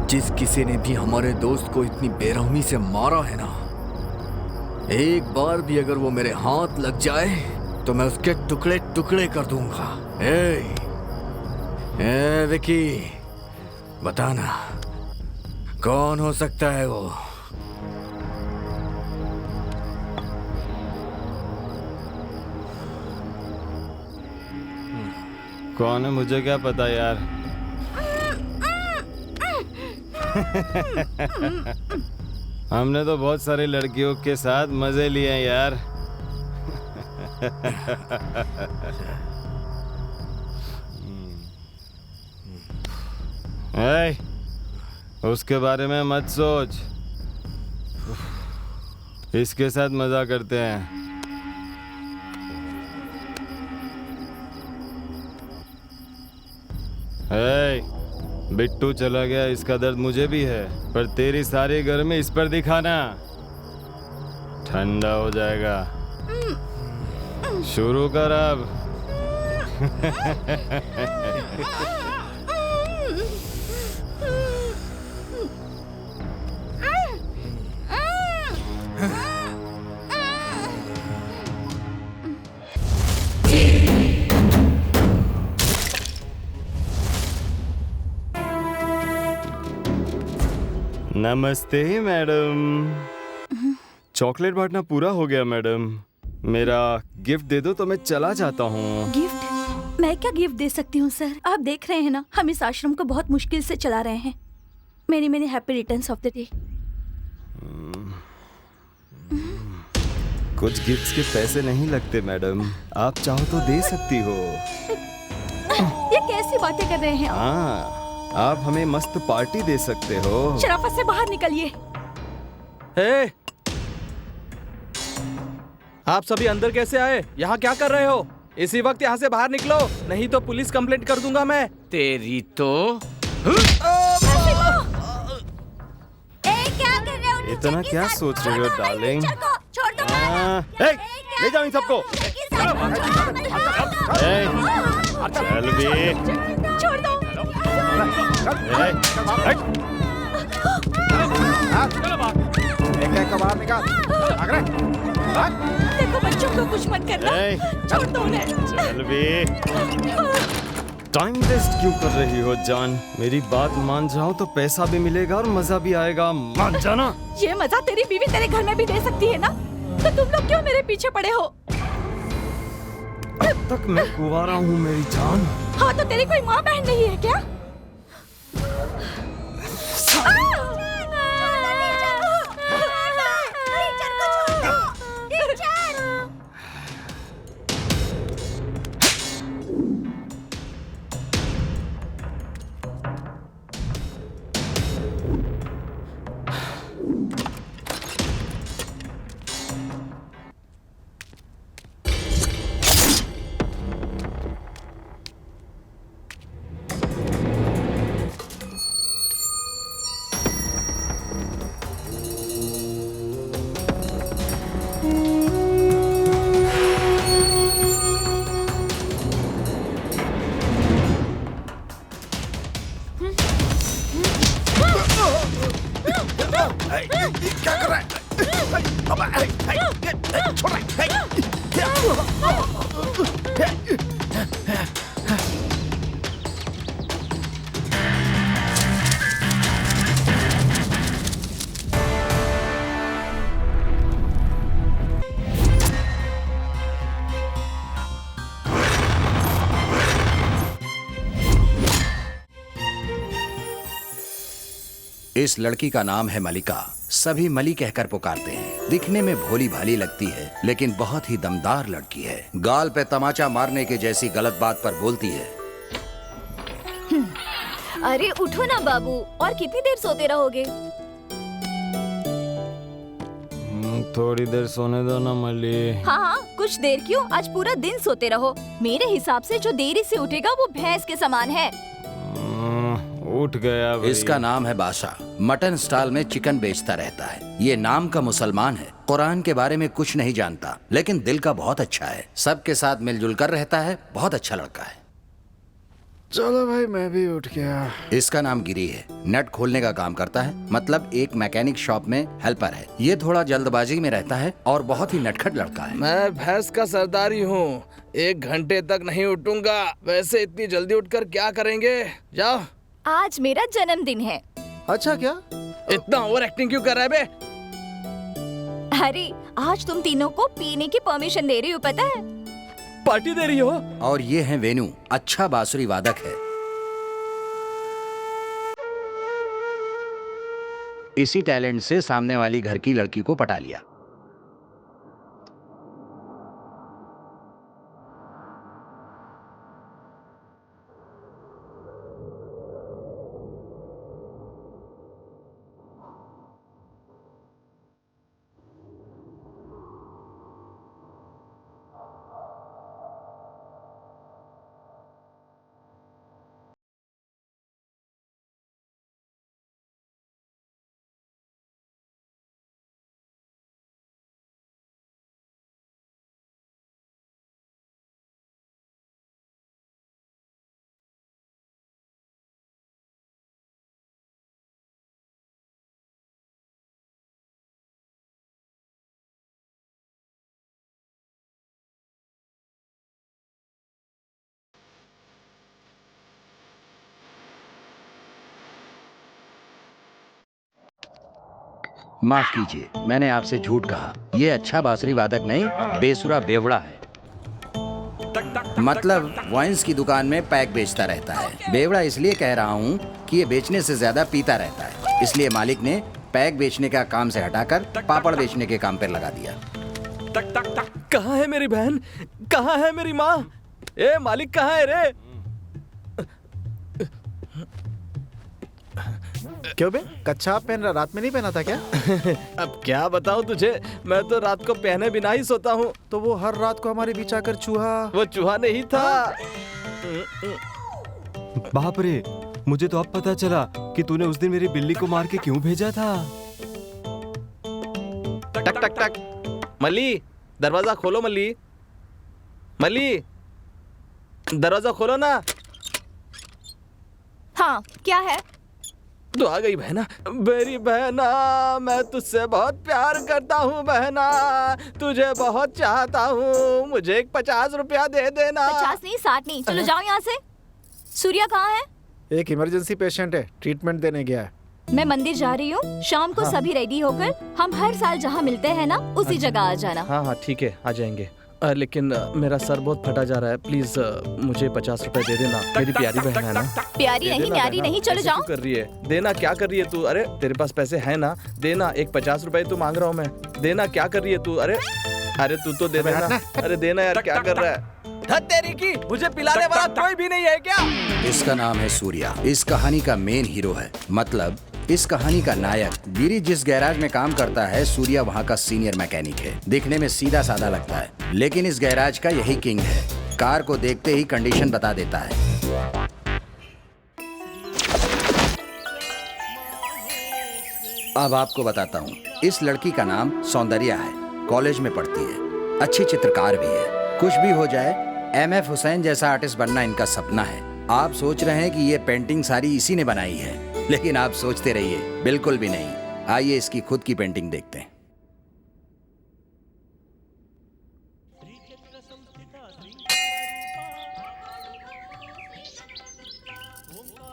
जिस किसी ने भी हमारे दोस्त को इतनी बेरहमी से मारा है ना, एक बार भी अगर वो मेरे हाथ लग जाए तो मैं उसके टुकड़े टुकड़े कर दूंगा। ए विकी, बताना कौन हो सकता है वो? कौन है मुझे क्या पता यार। हमने तो बहुत सारी लड़कियों के साथ मजे लिए हैं यार। उसके बारे में मत सोच, इसके साथ मजा करते हैं। बिट्टू चला गया, इसका दर्द मुझे भी है, पर तेरी सारी गर्मी इस पर दिखाना, ठंडा हो जाएगा। शुरू कर अब। नमस्ते मैडम। चॉकलेट बांटना पूरा हो गया मैडम, मेरा गिफ्ट दे दो तो मैं चला जाता हूँ। गिफ्ट? मैं क्या गिफ्ट दे सकती हूँ सर? आप देख रहे हैं ना, हम इस आश्रम को बहुत मुश्किल से चला रहे हैं। Many many happy returns of the day. कुछ गिफ्ट्स के पैसे नहीं लगते मैडम, आप चाहो तो दे सकती हो। ये कैसी बातें कर रहे हैं आप? हाँ, आप हमें मस्त पार्टी दे सकते हो। शराफत से बाहर निकलिए। हे! आप सभी अंदर कैसे आए? यहाँ क्या कर रहे हो? इसी वक्त यहाँ से बाहर निकलो, नहीं तो पुलिस कंप्लेंट कर दूंगा मैं। तेरी तो क्या कर रहे हो? इतना क्या सोच रहे हो डार्लिंग? छोड़ दो। ले जाओ इन सबको। चल भी। छोड़ दो। बाहर निकाल। देखो बच्चों को कुछ मत करना। छोड़ दो उन्हें। चल भी। टाइम वेस्ट क्यों कर रही हो जान? मेरी बात मान जाओ तो पैसा भी मिलेगा और मजा भी आएगा, मान जाना। ये मजा तेरी बीवी तेरे घर में भी दे सकती है ना, तो तुम लोग क्यों मेरे पीछे पड़े हो? अब तक मैं कुंवारा हूँ मेरी जान। हाँ, तो तेरी कोई माँ बहन नहीं है क्या? क्या कर रहा है? छोड़ इस लड़की का नाम है मलिका। सभी मली कहकर पुकारते हैं। दिखने में भोली भाली लगती है, लेकिन बहुत ही दमदार लड़की है। गाल पे तमाचा मारने के जैसी गलत बात पर बोलती है। अरे उठो ना बाबू, और कितनी देर सोते रहोगे? थोड़ी देर सोने दो ना मली। हाँ हाँ, कुछ देर क्यों, आज पूरा दिन सोते रहो। मेरे हिसाब से जो देरी से उठेगा वो भैंस के समान है। उठ गया भाई। इसका नाम है बादशाह। मटन स्टॉल में चिकन बेचता रहता है। ये नाम का मुसलमान है। कुरान के बारे में कुछ नहीं जानता, लेकिन दिल का बहुत अच्छा है। सबके साथ मिलजुल कर रहता है। बहुत अच्छा लड़का है। चलो भाई मैं भी उठ गया। इसका नाम गिरी है, नट खोलने का काम करता है, मतलब एक मैकेनिक शॉप में हेल्पर है। ये थोड़ा जल्दबाजी में रहता है और बहुत ही नटखट लड़का है। मैं भैंस का सरदारी हूँ, 1 घंटे तक नहीं उठूंगा। वैसे इतनी जल्दी उठकर क्या करेंगे? जाओ। आज मेरा जन्मदिन है। अच्छा क्या? इतना ओवर एक्टिंग क्यों कर रहा है बे? अरे आज तुम तीनों को पीने की परमिशन दे रही हो, पता है? पार्टी दे रही हो? और ये है वेनु, अच्छा बांसुरी वादक है। इसी टैलेंट से सामने वाली घर की लड़की को पटा लिया। माफ कीजिए, मैंने आपसे झूठ कहा। ये अच्छा बांसुरी वादक नहीं, बेसुरा बेवड़ा है। मतलब वाइन्स की दुकान में पैक बेचता रहता है। बेवड़ा इसलिए कह रहा हूँ कि ये बेचने से ज्यादा पीता रहता है, इसलिए मालिक ने पैक बेचने का काम से हटाकर पापड़ बेचने के काम पर लगा दिया। कहाँ है मेरी बहन? कहाँ है मेरी माँ? ए मालिक कहाँ है रे? क्यों बे, कच्छा पहन रहा, रात में नहीं पहना था क्या? अब क्या बताऊं तुझे, मैं तो रात को पहने बिना ही सोता हूँ। तो वो हर रात को हमारे बीच आकर चूहा। वो चूहा नहीं था। बाप रे, मुझे तो अब पता चला कि तूने उस दिन मेरी बिल्ली को मार के क्यों भेजा था। टक टक टक। मल्ली, दरवाजा खोलो। मल्ली, मल्ली, दरवाजा खोलो ना। हाँ, क्या है? तो आ गई बहना। मेरी बहना, मैं तुझसे बहुत प्यार करता हूँ बहना, तुझे बहुत चाहता हूँ, मुझे एक 50 रुपया दे देना। 50 नहीं, 60 नहीं। चलो जाओ यहाँ से। सूर्या कहाँ है? एक इमरजेंसी पेशेंट है, ट्रीटमेंट देने गया है। मैं मंदिर जा रही हूँ, शाम को सभी रेडी होकर हम हर साल जहाँ मिलते हैं ना, उसी जगह आ जाना। हाँ हाँ ठीक है, आ जाएंगे। लेकिन मेरा सर बहुत फटा जा रहा है, प्लीज मुझे 50 रुपए दे देना। मेरी प्यारी बहन है ना। प्यारी नहीं, न्यारी नहीं। चलो ऐसे जाओ। क्यों कर रही है? देना। क्या कर रही है तू? अरे तेरे पास पैसे हैं ना, देना। एक 50 रुपए तू मांग रहा हूँ मैं, देना। क्या कर रही है तू? अरे अरे तू तो दे देना। अरे देना यार, क्या कर रहा है? तेरी की, मुझे पिलाने वाला कोई भी नहीं है क्या? इसका नाम है सूर्या, इस कहानी का मेन हीरो है, मतलब इस कहानी का नायक। गिरी जिस गैराज में काम करता है, सूर्या वहाँ का सीनियर मैकेनिक है। दिखने में सीधा साधा लगता है, लेकिन इस गैराज का यही किंग है। कार को देखते ही कंडीशन बता देता है। अब आपको बताता हूँ, इस लड़की का नाम सौंदर्या है, कॉलेज में पढ़ती है, अच्छी चित्रकार भी है। कुछ भी हो जाए, MF हुसैन जैसा आर्टिस्ट बनना इनका सपना है। आप सोच रहे हैं कि ये पेंटिंग सारी इसी ने बनाई है, लेकिन आप सोचते रहिए, बिल्कुल भी नहीं। आइए इसकी खुद की पेंटिंग देखते हैं।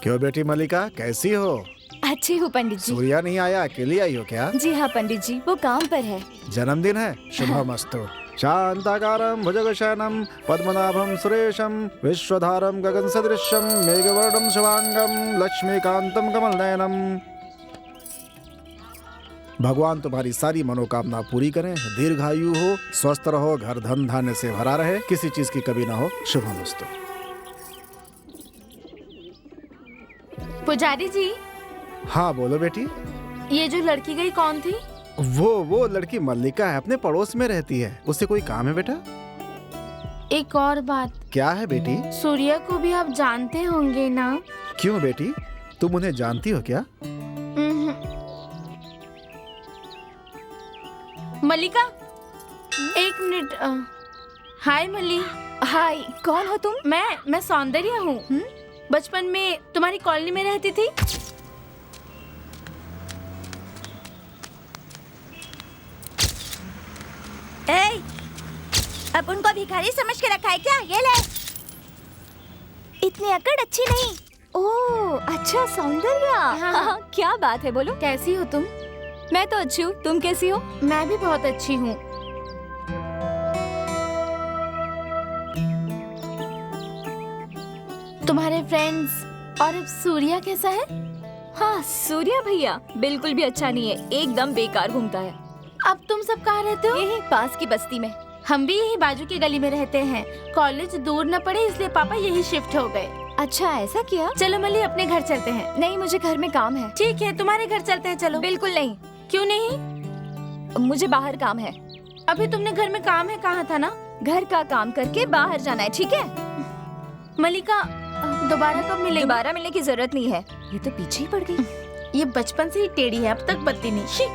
क्यों बेटी मलिका, कैसी हो? अच्छी हूँ पंडित जी। सूर्या नहीं आया, अकेली आई हो क्या? जी हाँ पंडित जी, वो काम पर है। जन्मदिन है, शुभमस्तु। शांताकारं भुजगशयनं पद्मनाभं सुरेशं विश्वधारं गगन सदृशं मेघवर्णं शुभांगं लक्ष्मीकांतं कमलनयनम। भगवान तुम्हारी सारी मनोकामना पूरी करें, दीर्घायु हो, स्वस्थ रहो, घर धन धान्य से भरा रहे, किसी चीज की कमी ना हो। शुभमस्तु। पुजारी जी। हाँ बोलो बेटी। ये जो लड़की गई कौन थी? वो लड़की मल्लिका है, अपने पड़ोस में रहती है। उससे कोई काम है बेटा? एक और बात। क्या है बेटी? सूर्या को भी आप जानते होंगे ना? क्यों बेटी, तुम उन्हें जानती हो क्या? मल्लिका, एक मिनट। हाय मल्ली। हाय, कौन हो तुम? मैं सौंदर्या हूँ। बचपन में तुम्हारी कॉलोनी में रहती थी। अब उनको भिखारी समझ के रखा है क्या? ये ले। इतनी अकड़ अच्छी नहीं। ओह अच्छा सौंदर्या। हाँ। क्या बात है, बोलो। कैसी हो तुम? मैं तो अच्छी हूँ, तुम कैसी हो? मैं भी बहुत अच्छी हूँ। तुम्हारे फ्रेंड्स और अब सूर्या कैसा है? हाँ सूर्या भैया बिल्कुल भी अच्छा नहीं है, एकदम बेकार घूमता है। अब तुम सब कहाँ रहते हो? यही पास की बस्ती में। हम भी यही बाजू की गली में रहते हैं। कॉलेज दूर न पड़े इसलिए पापा यही शिफ्ट हो गए। अच्छा ऐसा किया? चलो मल्ली अपने घर चलते हैं। नहीं मुझे घर में काम है। ठीक है तुम्हारे घर चलते हैं, चलो। बिल्कुल नहीं। क्यों नहीं? मुझे बाहर काम है। अभी तुमने घर में काम है कहा था ना? घर का काम करके बाहर जाना है, ठीक है? मल्लिका दोबारा कब मिलेंगे? दोबारा मिलने की जरूरत नहीं है, ये तो पीछे ही पड़ गई। ये बचपन से ही टेढ़ी है, अब तक बदली नहीं। शी।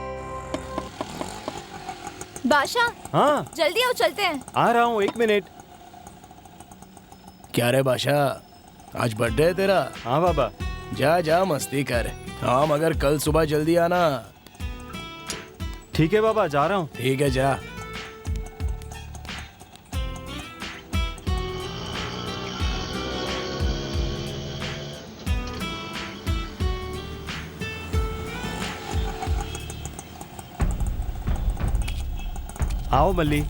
बादशाह हाँ जल्दी आओ, चलते हैं। आ रहा हूँ, 1 मिनट। क्या रे बादशाह, आज बर्थडे है तेरा? हाँ बाबा। जा जा मस्ती कर। हाँ मगर कल सुबह जल्दी आना। ठीक है बाबा, जा रहा हूँ। ठीक है जा। आओ मल्ली।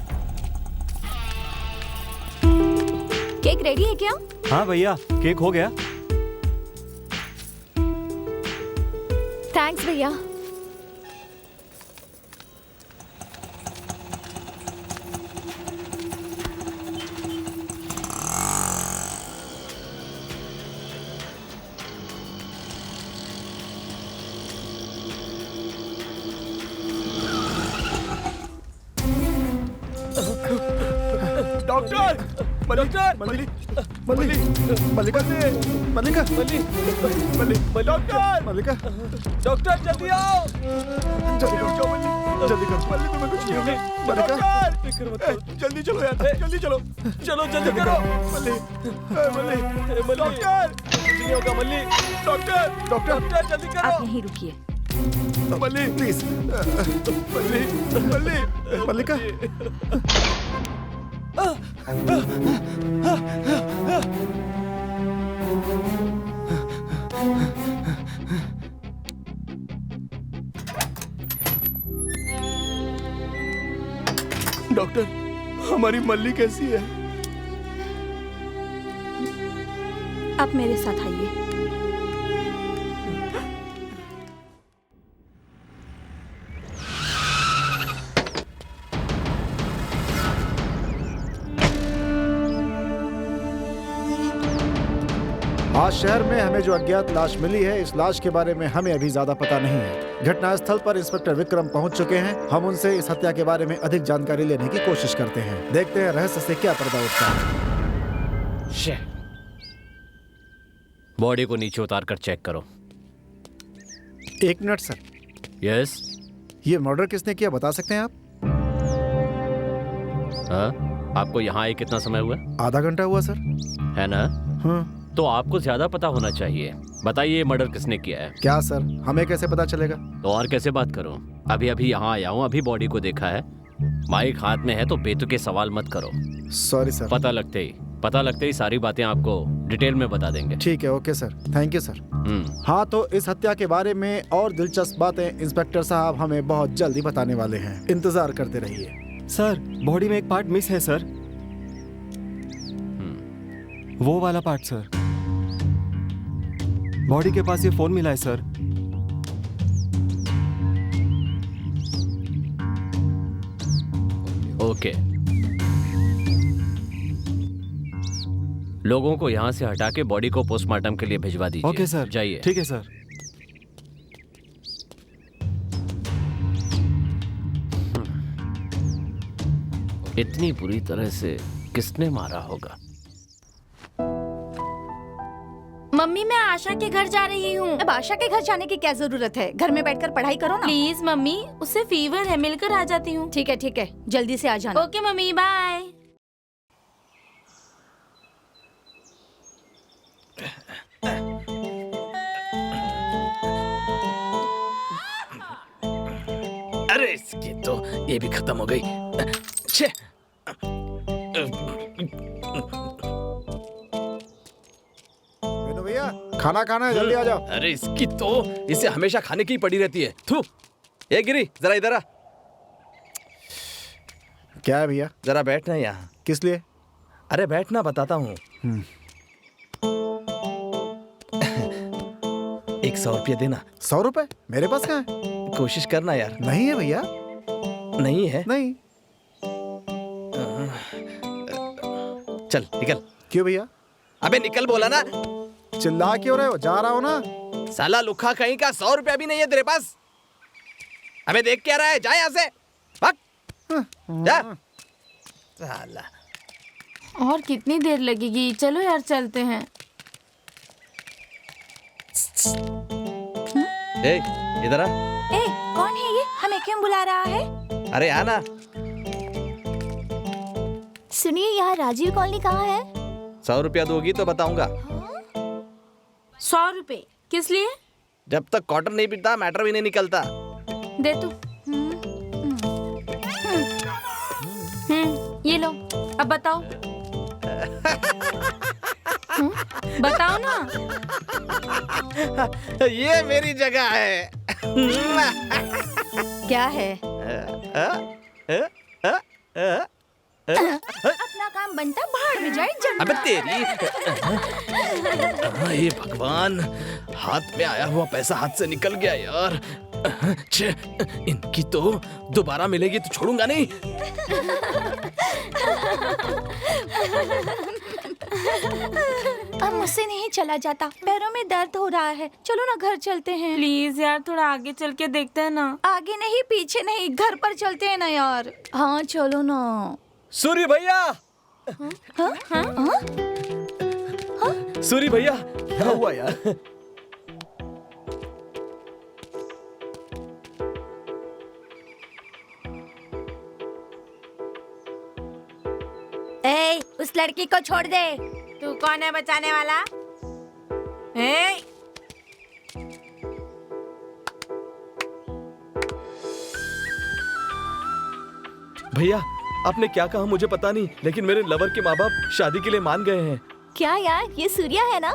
केक रेडी है क्या? हाँ भैया, केक हो गया। थैंक्स भैया। डॉक्टर मल्लिका मल्लिका मल्लिका मल्लिका मल्लिका डॉक्टर मल्लिका डॉक्टर जल्दी आओ। जल्दी करो जल्दी करो मल्ली, तुम्हें कुछ नहीं होगा। मल्लिका जल्दी चलो यार, जल्दी चलो। चलो जल्दी करो। मल्ली मल्ली डॉक्टर कुछ नहीं होगा मल्ली। डॉक्टर डॉक्टर डॉक्टर जल्दी करो। आप यहीं रुकिए। मल्ली please Malli Malli Mallika doctor हमारी मल्ली कैसी है? आप मेरे साथ आइए। आज शहर में हमें जो अज्ञात लाश मिली है, इस लाश के बारे में हमें अभी ज्यादा पता नहीं है। घटनास्थल पर इंस्पेक्टर विक्रम पहुंच चुके हैं। हम उनसे इस हत्या के बारे में अधिक जानकारी लेने की कोशिश करते हैं। देखते हैं रहस्य से क्या पर्दा उठता है। बॉडी को नीचे उतार कर चेक करो। 1 मिनट सर। यस। ये मर्डर किसने किया बता सकते हैं आप? हाँ? आपको यहाँ आए कितना समय हुआ? आधा घंटा हुआ सर। है ना? हाँ। तो आपको ज्यादा पता होना चाहिए। बताइए मर्डर किसने किया है? क्या सर, हमें कैसे पता चलेगा? तो और कैसे बात करूं? अभी अभी यहाँ आया हूँ, अभी बॉडी को देखा है। माइक हाथ में है तो बेतुके सवाल मत करो। Sorry sir. पता लगते ही सारी बातें आपको डिटेल में बता देंगे। ठीक है, okay sir, thank you sir. हाँ, तो इस हत्या के बारे में और दिलचस्प बातें इंस्पेक्टर साहब हमें बहुत जल्दी बताने वाले हैं। इंतजार करते रहिए। सर बॉडी में एक पार्ट मिस है सर। वो वाला पार्ट सर। बॉडी के पास ये फोन मिला है सर। ओके। लोगों को यहाँ से हटा के बॉडी को पोस्टमार्टम के लिए भिजवा दीजिए। ओके सर, जाइए। ठीक है सर। इतनी बुरी तरह से किसने मारा होगा? मम्मी मैं आशा के घर जा रही हूँ। अब आशा के घर जाने की क्या जरूरत है? घर में बैठकर पढ़ाई करो ना। प्लीज मम्मी, उसे फीवर है, मिलकर आ जाती हूँ। ठीक है, जल्दी से आ जाना। ओके मम्मी, बाय। इसकी तो ये भी खत्म हो गई। छे। वेनु भैया खाना खाना है, जल्दी आ जाओ। अरे इसकी तो इसे हमेशा खाने की ही पड़ी रहती है। थू। ये गिरी जरा इधर आ। क्या है भैया? जरा बैठना यहाँ। किस लिए? अरे बैठना, बताता हूँ। 100 रुपये देना। 100 रुपए मेरे पास कहाँ है? कोशिश करना यार। नहीं है भैया। नहीं है? नहीं। चल निकल। क्यों भैया? अबे निकल बोला ना। चिल्ला क्यों रहे हो? जा रहा हो ना। साला लुखा कहीं का 100 रुपया भी नहीं है तेरे पास। अबे देख क्या रहा है? जा यहाँ से भाग। जा साला। और कितनी देर लगेगी? चलो यार चलते हैं। ए इधर आ। ए कौन है ये? हमें क्यों बुला रहा है? अरे आना। सुनिए, यहाँ राजीव कॉलोनी कहाँ है? 100 रुपया दोगी तो बताऊंगा। 100 रुपए किस लिए? जब तक क्वार्टर नहीं पिटता मैटर भी नहीं निकलता। दे तू। ये लो, अब बताओ। बताओ ना। ये मेरी जगह है। क्या है? अपना काम बनता भाड़ में जाए जन्नत। अबे तेरी। ये भगवान, हाथ में आया हुआ पैसा हाथ से निकल गया यार। छे, इनकी तो दोबारा मिलेगी तो छोड़ूंगा नहीं। अब मुझसे नहीं चला जाता, पैरों में दर्द हो रहा है। चलो ना घर चलते हैं। प्लीज यार थोड़ा आगे चल के देखते हैं ना। आगे नहीं पीछे नहीं, घर पर चलते हैं ना यार। हाँ चलो ना। सूरी भैया। सूरी भैया। क्या हुआ यार? ए, उस लड़की को छोड़ दे। तू कौन है बचाने वाला? ए? भैया आपने क्या कहा मुझे पता नहीं, लेकिन मेरे लवर के माँ बाप शादी के लिए मान गए हैं। क्या यार, ये सूर्या है ना?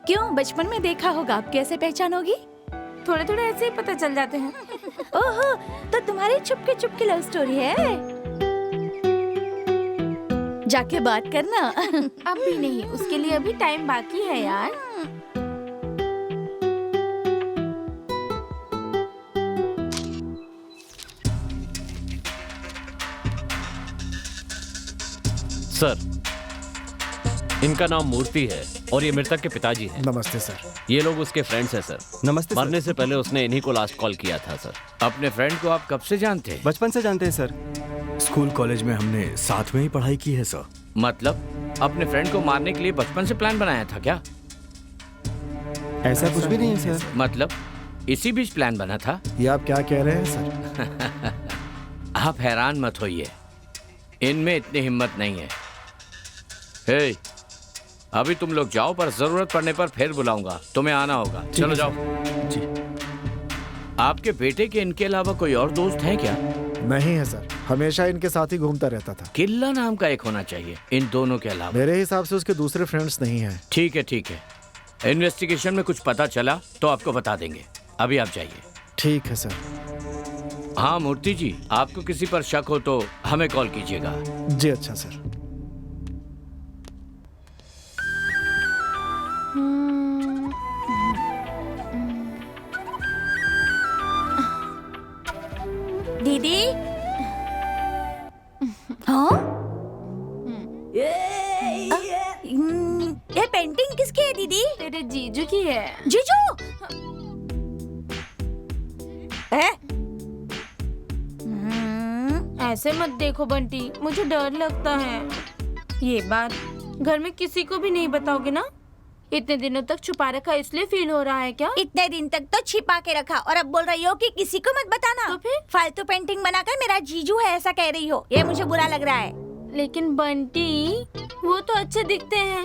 क्यों, बचपन में देखा होगा, आप कैसे पहचानोगी? थोड़े थोड़े ऐसे ही पता चल जाते हैं। ओहो, तो तुम्हारी चुपके चुपके लव स्टोरी है। जाके बात करना। अब भी नहीं, उसके लिए अभी टाइम बाकी है यार। सर, इनका नाम मूर्ति है और ये मृतक के पिताजी हैं। नमस्ते सर। ये लोग उसके फ्रेंड्स हैं सर। नमस्ते सर। मरने से पहले उसने इन्हीं को लास्ट कॉल किया था सर। अपने फ्रेंड को आप कब से जानते हैं? बचपन से जानते हैं सर। स्कूल कॉलेज में हमने साथ में ही पढ़ाई की है सर। मतलब अपने फ्रेंड को मारने के लिए बचपन से प्लान बनाया था क्या? ऐसा कुछ भी नहीं है सर। मतलब इसी बीच प्लान बना था? ये आप क्या कह रहे हैं सर? आप हैरान मत होइए, इनमें इतनी हिम्मत नहीं है। हे, अभी तुम लोग जाओ, पर जरूरत पड़ने पर फिर बुलाऊंगा, तुम्हें आना होगा। चलो जाओ। जी। आपके बेटे के इनके अलावा कोई और दोस्त है क्या? नहीं है सर, हमेशा इनके साथ ही घूमता रहता था। किल्ला नाम का एक होना चाहिए इन दोनों के अलावा। मेरे हिसाब से उसके दूसरे फ्रेंड्स नहीं हैं। ठीक है ठीक है, इन्वेस्टिगेशन में कुछ पता चला तो आपको बता देंगे। अभी आप जाइए। ठीक है सर। हाँ मूर्ति जी, आपको किसी पर शक हो तो हमें कॉल कीजिएगा। जी अच्छा सर। दीदी। हाँ? ये पेंटिंग किसकी है दीदी? तेरे जीजू की है। जीजू? ऐसे मत देखो बंटी, मुझे डर लगता है। ये बात घर में किसी को भी नहीं बताओगे ना? इतने दिनों तक छुपा रखा इसलिए फील हो रहा है क्या? इतने दिन तक तो छिपा के रखा और अब बोल रही हो कि किसी को मत बताना। तो फिर? फालतू पेंटिंग बनाकर मेरा जीजू है ऐसा कह रही हो, ये मुझे बुरा लग रहा है। लेकिन बंटी, वो तो अच्छे दिखते हैं।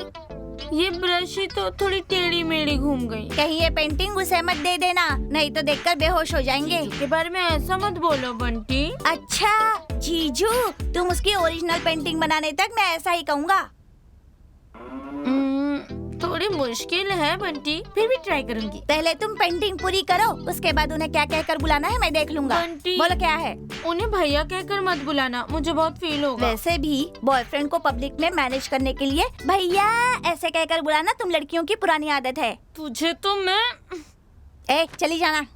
ये ब्रश ही तो थोड़ी टेढ़ी मेढ़ी घूम गई। कहीं ये पेंटिंग उसे मत दे देना, नहीं तो देखकर बेहोश हो जाएंगे। के बारे में ऐसा मत बोलो बंटी। अच्छा जीजू, तुम उसकी ओरिजिनल पेंटिंग बनाने तक मैं ऐसा ही कहूँगा। थोड़ी मुश्किल है बंटी, फिर भी ट्राई करूंगी। पहले तुम पेंटिंग पूरी करो, उसके बाद उन्हें क्या कहकर बुलाना है मैं देख लूंगा। बंटी, बोलो क्या है? उन्हें भैया कहकर मत बुलाना, मुझे बहुत फील होगा। वैसे भी बॉयफ्रेंड को पब्लिक में मैनेज करने के लिए भैया ऐसे कहकर बुलाना तुम लड़कियों की पुरानी आदत है। तुझे तो मैं चली जाना।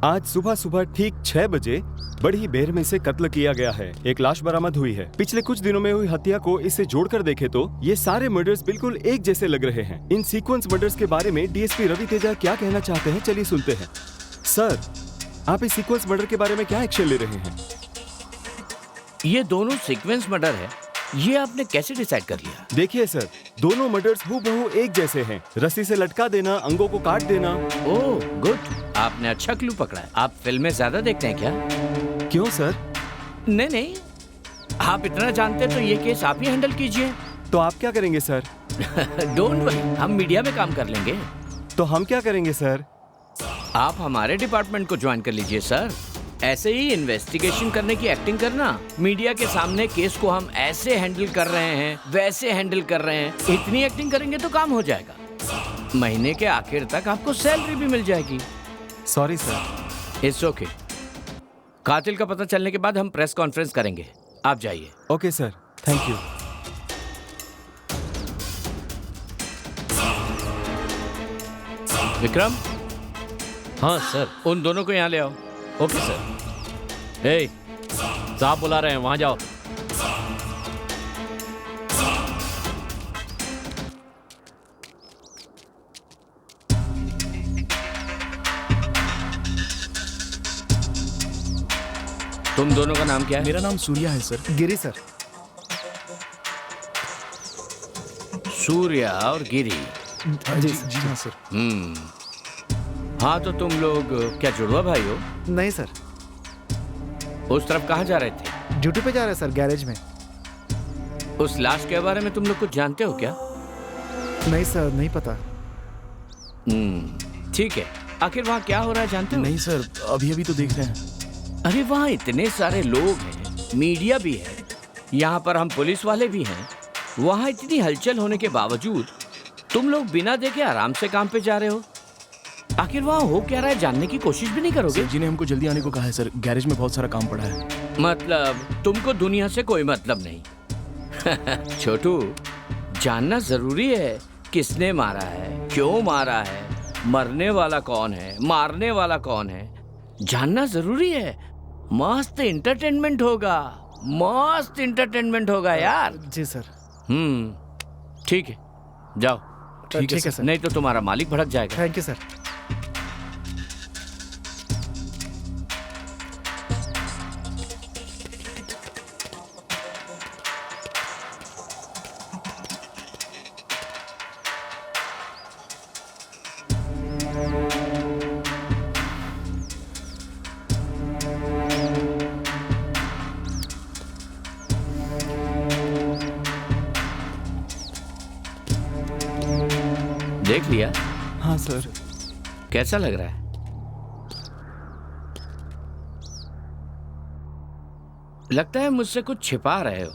आज सुबह सुबह ठीक 6 बजे बड़ी बेरहमी से कत्ल किया गया है। एक लाश बरामद हुई है। पिछले कुछ दिनों में हुई हत्या को इससे जोड़कर देखें तो ये सारे मर्डर्स बिल्कुल एक जैसे लग रहे हैं। इन सीक्वेंस मर्डर्स के बारे में डीएसपी रवि तेजा क्या कहना चाहते हैं, चलिए सुनते हैं। सर, आप इस सीक्वेंस मर्डर के बारे में क्या एक्शन ले रहे हैं? ये दोनों सीक्वेंस मर्डर है, ये आपने कैसे डिसाइड कर लिया? देखिए सर, दोनों मर्डर्स हूबहू एक जैसे हैं। रस्सी से लटका देना, अंगों को काट देना। ओह गुड, आपने अच्छा क्लू पकड़ा है। आप फिल्में ज्यादा देखते हैं क्या? क्यों सर? नहीं, आप इतना जानते तो ये केस आप ही हैंडल कीजिए। तो आप क्या करेंगे सर? डोंट वरी, हम मीडिया में काम कर लेंगे। तो हम क्या करेंगे सर? आप हमारे डिपार्टमेंट को ज्वाइन कर लीजिए सर। ऐसे ही इन्वेस्टिगेशन करने की एक्टिंग करना, मीडिया के सामने केस को हम ऐसे हैंडल कर रहे हैं, वैसे हैंडल कर रहे हैं, इतनी एक्टिंग करेंगे तो काम हो जाएगा। महीने के आखिर तक आपको सैलरी भी मिल जाएगी। Sorry sir. It's okay. कातिल का पता चलने के बाद हम प्रेस कॉन्फ्रेंस करेंगे, आप जाइए। Okay sir, thank you. Vikram. हाँ सर। उन दोनों को यहाँ ले आओ। Okay sir. ए, साहब बुला रहे हैं, वहां जाओ। तुम दोनों का नाम क्या है? मेरा नाम सूर्या है सर। गिरी सर। सूर्या और गिरी। जी हाँ सर। हाँ, तो तुम लोग क्या जुड़वा भाई हो? नहीं सर। उस तरफ कहाँ जा रहे थे? ड्यूटी पे जा रहे सर, गैरेज में। उस लाश के बारे में तुम लोग कुछ जानते हो क्या? नहीं सर, नहीं पता। ठीक है। आखिर वहाँ क्या हो रहा है जानते हो? नहीं सर, अभी अभी तो देख रहे हैं। अरे वहाँ इतने सारे लोग हैं, मीडिया भी है, यहाँ पर हम पुलिस वाले भी हैं। वहाँ इतनी हलचल होने के बावजूद तुम लोग बिना देखे आराम से काम पे जा रहे हो। आखिर वहाँ हो क्या रहा है जानने की कोशिश भी नहीं करोगे? सर जी ने हमको जल्दी आने को कहा है सर, गैरेज में बहुत सारा काम पड़ा है। मतलब तुमको दुनिया से कोई मतलब नहीं। छोटू, जानना जरूरी है किसने मारा है, क्यों मारा है, मरने वाला कौन है, मारने वाला कौन है, जानना जरूरी है। मस्त एंटरटेनमेंट होगा, मस्त एंटरटेनमेंट होगा यार। जी सर। ठीक है, जाओ। ठीक है सर। नहीं तो तुम्हारा मालिक भड़क जाएगा। Thank you sir. देख लिया? हाँ सर। कैसा लग रहा है? लगता है मुझसे कुछ छिपा रहे हो।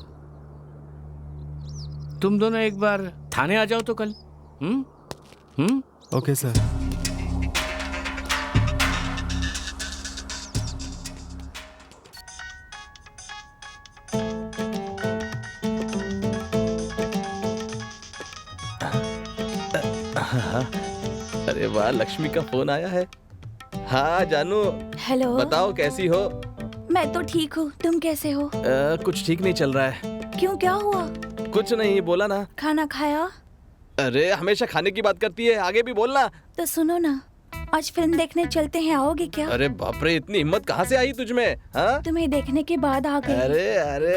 तुम दोनों एक बार थाने आ जाओ तो कल। Okay sir. अरे वाह, लक्ष्मी का फोन आया है। हाँ जानू। हेलो। बताओ कैसी हो? मैं तो ठीक हूँ, तुम कैसे हो? कुछ ठीक नहीं चल रहा है। क्यों, क्या हुआ? कुछ नहीं, बोला ना। खाना खाया? अरे हमेशा खाने की बात करती है, आगे भी बोलना। तो सुनो ना, आज फिल्म देखने चलते हैं, आओगे क्या? अरे बाप रे, इतनी हिम्मत कहाँ से आई तुझ में? हाँ? तुम्हें देखने के बाद आ गई। अरे अरे,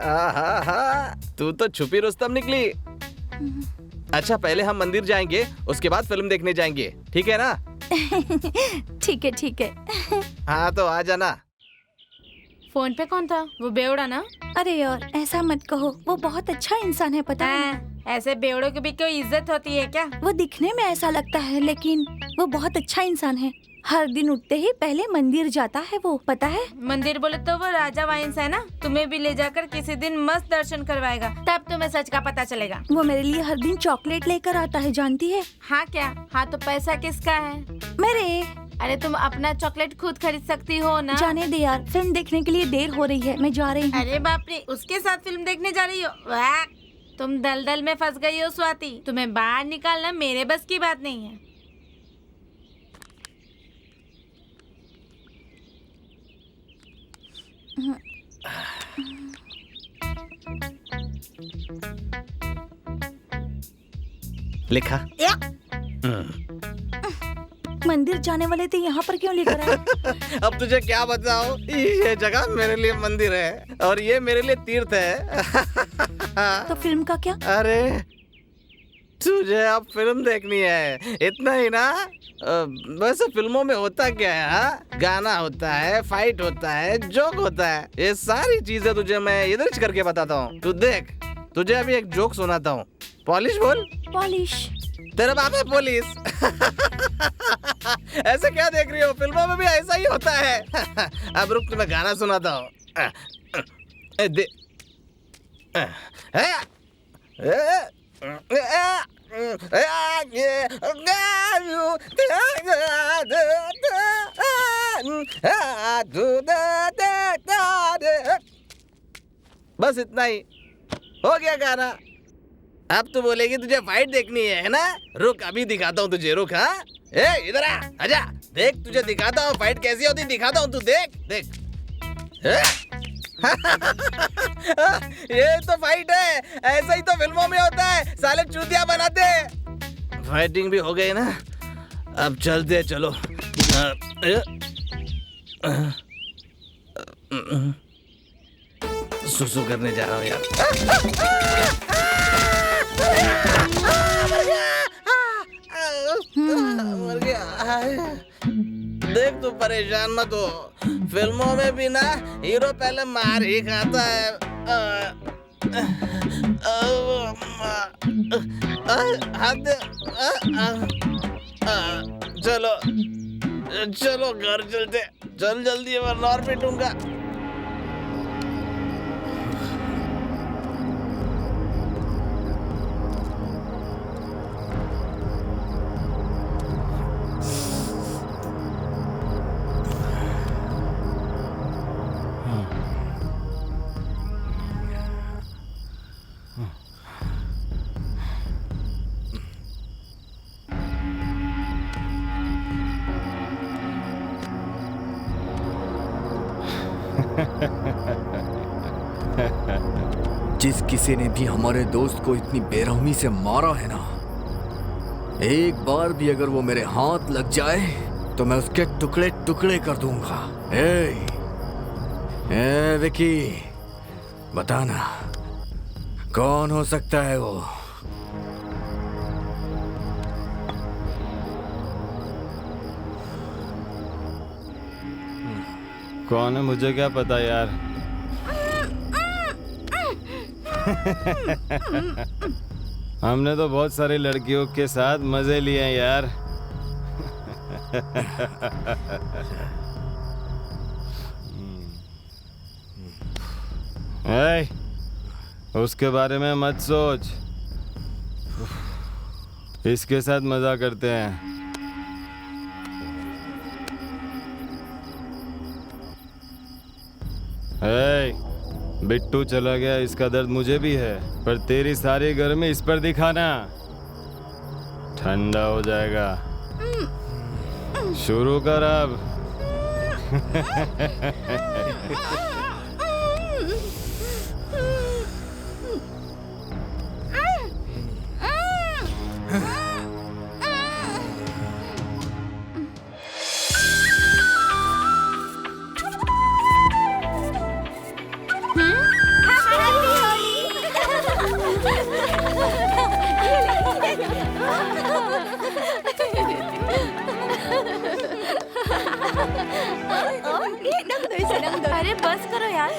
आहा, तू तो छुपी रुस्तम निकली। अच्छा, पहले हम मंदिर जाएंगे, उसके बाद फिल्म देखने जाएंगे, ठीक है ना? ठीक है ठीक है। हाँ तो आ जाना। फोन पे कौन था? वो बेवड़ा ना? अरे यार ऐसा मत कहो, वो बहुत अच्छा इंसान है, पता है? ऐसे बेवड़ों की भी कोई इज्जत होती है क्या? वो दिखने में ऐसा लगता है, लेकिन वो बहुत अच्छा इंसान है। हर दिन उठते ही पहले मंदिर जाता है वो, पता है? मंदिर बोले तो वो राजा वाइन्स है ना, तुम्हें भी ले जाकर किसी दिन मस्त दर्शन करवाएगा, तब तुम्हें सच का पता चलेगा। वो मेरे लिए हर दिन चॉकलेट लेकर आता है, जानती है? हाँ क्या? हाँ तो पैसा किसका है? मेरे। अरे तुम अपना चॉकलेट खुद खरीद सकती हो ना। जाने दे यार, फिल्म देखने के लिए देर हो रही है, मैं जा रही हूँ। अरे बाप रे, उसके साथ फिल्म देखने जा रही हो? वाह, तुम दलदल में फंस गई हो स्वाति, तुम्हें बाहर निकालना मेरे बस की बात नहीं है। लिखा। मंदिर जाने वाले थे, यहाँ पर क्यों लेकर आए? अब तुझे क्या बताओ, ये जगह मेरे लिए मंदिर है और ये मेरे लिए तीर्थ है। तो फिल्म का क्या? अरे तुझे अब फिल्म देखनी है, इतना ही ना? वैसे फिल्मों में होता क्या है? हाँ? गाना होता है, फाइट होता है, जोक होता है, ये सारी चीजें तुझे मैं इधर करके बताता हूँ। तू देख, तुझे अभी एक जोक सुनाता हूँ। पॉलिश बोल। पॉलिश? तेरा बाप है पुलिस। ऐसे क्या देख रही हो, फिल्मों में भी ऐसा ही होता है। अब रुक, तुम्हें गाना सुनाता हूँ। बस इतना ही हो गया गाना। अब तू बोलेगी तुझे फाइट देखनी है ना? रुक अभी दिखाता हूँ तुझे, रुक। हाँ इधर आ, आजा, देख तुझे दिखाता हूँ फाइट कैसी होती, दिखाता हूँ, तू देख देख। ये तो फाइट है, ऐसा ही तो फिल्मों में होता है, साले चूतिया बनाते। फाइटिंग भी हो गई ना, अब चलते, चलो। सुसु करने जा रहा हूँ यार। मर गया। देख तू परेशान मत हो, फिल्मों में भी ना हीरो पहले मार ही खाता है। चलो चलो घर चलते, चल जल्दी वरना और पिटूंगा। जिस किसी ने भी हमारे दोस्त को इतनी बेरहमी से मारा है ना, एक बार भी अगर वो मेरे हाथ लग जाए तो मैं उसके टुकड़े टुकड़े कर दूंगा। ए विकी, बताना कौन हो सकता है वो? कौन है मुझे क्या पता यार। हमने तो बहुत सारी लड़कियों के साथ मजे लिए हैं यार। उसके बारे में मत सोच, इसके साथ मजा करते हैं। बिट्टू चला गया, इसका दर्द मुझे भी है, पर तेरी सारी गर्मी इस पर दिखाना, ठंडा हो जाएगा। शुरू कर अब। अरे बस करो यार,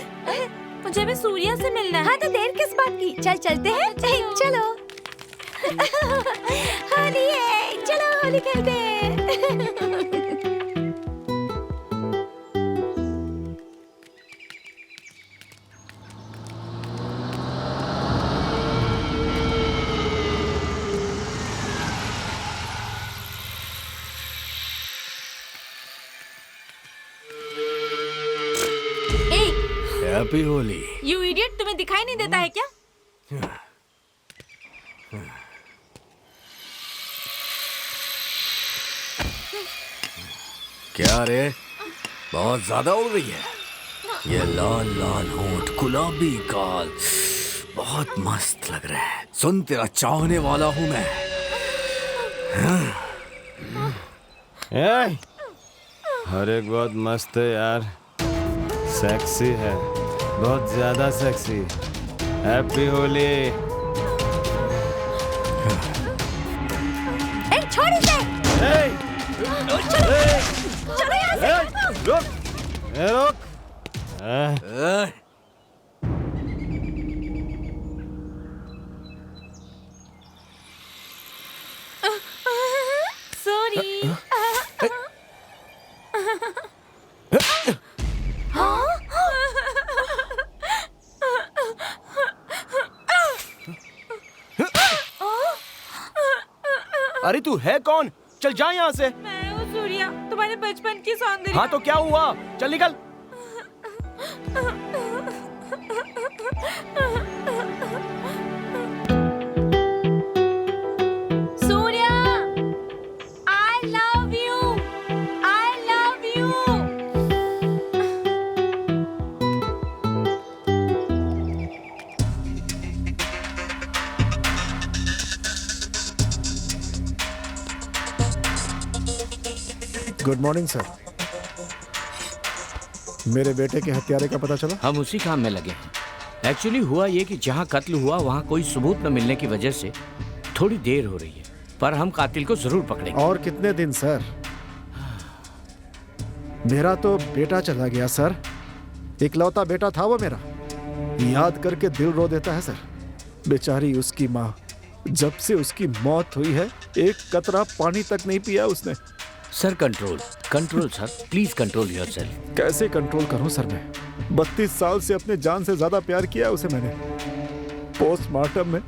मुझे भी सूर्या से मिलना है। हाँ तो देर किस बात की, चल चलते हैं। चलो होली है, चलो होली खेलते हैं। हैप्पी होली। यू इडियट, तुम्हें दिखाई नहीं देता है क्या? क्या रे, बहुत ज्यादा उड़ रही है। ये लाल लाल होंठ, गुलाबी गाल, बहुत मस्त लग रहा है। सुन, तेरा चाहने वाला हूं मैं। हर एक बहुत मस्त है यार, सेक्सी है, बहुत ज्यादा सेक्सी। हैप्पी होली। छोड़ इसे। चलो यहाँ से। रुक। सॉरी। अरे तू है कौन? चल जा यहाँ से। मैं हूँ सूर्या, तुम्हारे बचपन की सौंदर्य। हाँ तो क्या हुआ? चल निकल। Surya, I love you, I love you। Good morning sir. मेरे बेटे के हत्यारे का पता चला? हम उसी काम में लगे हैं। एक्चुअली हुआ ये कि जहाँ कत्ल हुआ वहाँ कोई सबूत न मिलने की वजह से थोड़ी देर हो रही है, पर हम कातिल को जरूर पकड़ेंगे। और कितने दिन सर? मेरा तो बेटा चला गया सर, इकलौता बेटा था वो मेरा। याद करके दिल रो देता है सर। बेचारी उसकी माँ, जब से उसकी मौत हुई है एक कतरा पानी तक नहीं पिया उसने। Sir control control sir, please control yourself. कैसे कंट्रोल करूं सर मैं? 32 साल से अपने जान से ज्यादा प्यार किया उसे मैंने। पोस्टमार्टम में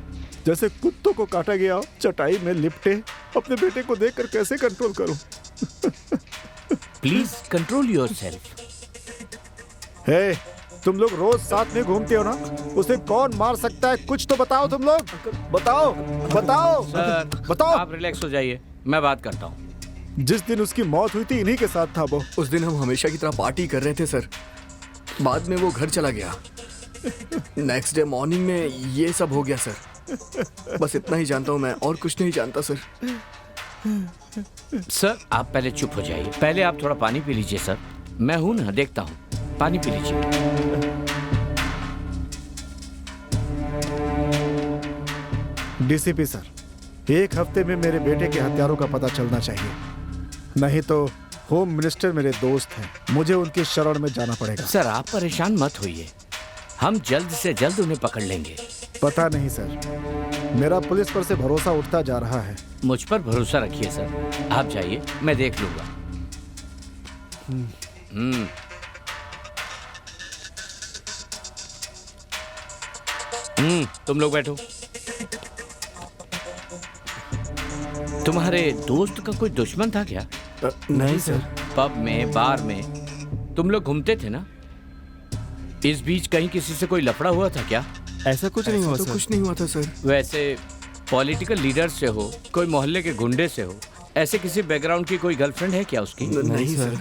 जैसे कुत्तों को काटा गया हो, चटाई में लिपटे अपने बेटे को देखकर कैसे कंट्रोल करूं? Please control yourself. हे, तुम लोग रोज साथ में घूमते हो ना, उसे कौन मार सकता है? कुछ तो बताओ तुम लोग, बताओ बताओ सर, बताओ। आप रिलैक्स हो जाइए, मैं बात करता हूँ। जिस दिन उसकी मौत हुई थी इन्हीं के साथ था वो। उस दिन हम हमेशा की तरह पार्टी कर रहे थे सर। बाद में वो घर चला गया। नेक्स्ट डे मॉर्निंग में ये सब हो गया सर। बस इतना ही जानता हूँ मैं, और कुछ नहीं जानता सर। सर आप पहले चुप हो जाइए, पहले आप थोड़ा पानी पी लीजिए सर। मैं हूं ना, देखता हूं, पानी पी लीजिए। डीसीपी सर, एक हफ्ते में मेरे बेटे के हत्यारों का पता चलना चाहिए, नहीं तो होम मिनिस्टर मेरे दोस्त हैं, मुझे उनकी शरण में जाना पड़ेगा। सर आप परेशान मत होइए, हम जल्द से जल्द उन्हें पकड़ लेंगे। पता नहीं सर, मेरा पुलिस पर से भरोसा उठता जा रहा है। मुझ पर भरोसा रखिए सर, आप जाइए, मैं देख लूंगा। तुम लोग बैठो। तुम्हारे दोस्त का कोई दुश्मन था क्या? नहीं सर। पब में, बार में तुम लोग घूमते थे ना? इस बीच कहीं किसी से कोई लफड़ा हुआ था क्या? ऐसा कुछ नहीं हुआ तो सर। कुछ नहीं हुआ था सर। वैसे पॉलिटिकल लीडर से हो, कोई मोहल्ले के गुंडे से हो, ऐसे किसी बैकग्राउंड की कोई गर्लफ्रेंड है क्या उसकी? नहीं सर।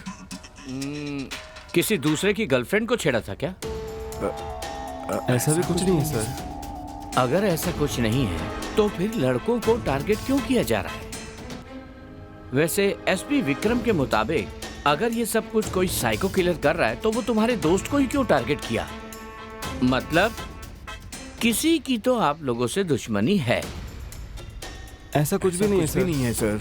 किसी दूसरे की गर्लफ्रेंड को छेड़ा था क्या? ऐसा भी कुछ नहीं है सर। अगर ऐसा कुछ नहीं है तो फिर लड़कों को टारगेट क्यों किया जा रहा है? वैसे एसपी विक्रम के मुताबिक अगर ये सब कुछ कोई साइको किलर कर रहा है तो वो तुम्हारे दोस्त को ही क्यों टारगेट किया? मतलब किसी की तो आप लोगों से दुश्मनी है। ऐसा कुछ भी नहीं है सर। नहीं है सर।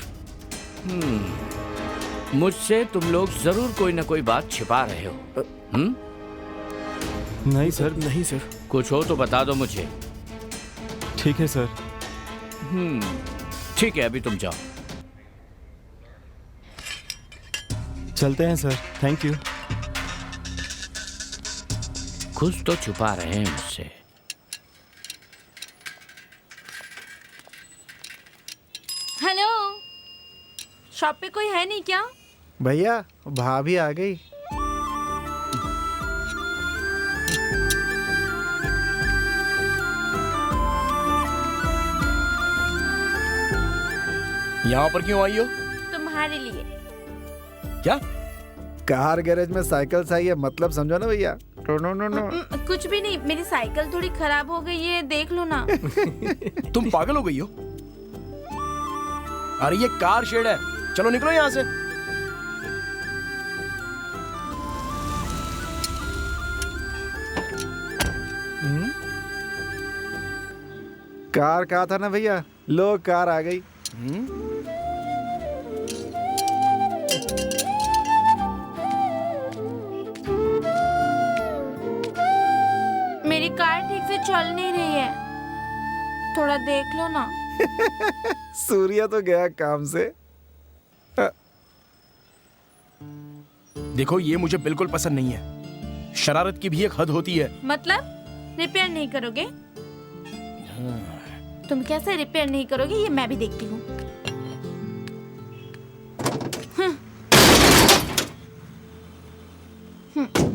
मुझसे तुम लोग जरूर कोई ना कोई बात छिपा रहे हो। नहीं सर। नहीं सर। कुछ हो तो बता दो मुझे। ठीक है सर। ठीक है, अभी तुम जाओ। चलते हैं सर। Thank you. कुछ तो छुपा रहे हैं मुझसे। हेलो, शॉप पे कोई है नहीं क्या? भैया भाभी आ गई। यहाँ पर क्यों आई हो? तुम्हारे लिए। क्या? कार गैरेज में साइकिल सही है, मतलब समझो ना भैया। नो। कुछ भी नहीं, मेरी साइकिल थोड़ी खराब हो गई है, देख लो ना। तुम पागल हो गई हो? अरे ये कार शेड है, चलो निकलो यहाँ से। कार कहा था ना भैया, लो कार आ गई। मेरी कार ठीक से चल नहीं रही है, थोड़ा देख लो ना। सूर्या तो गया काम से। देखो ये मुझे बिल्कुल पसंद नहीं है। शरारत की भी एक हद होती है। मतलब रिपेयर नहीं करोगे? तुम कैसे रिपेयर नहीं करोगे ये मैं भी देखती हूँ।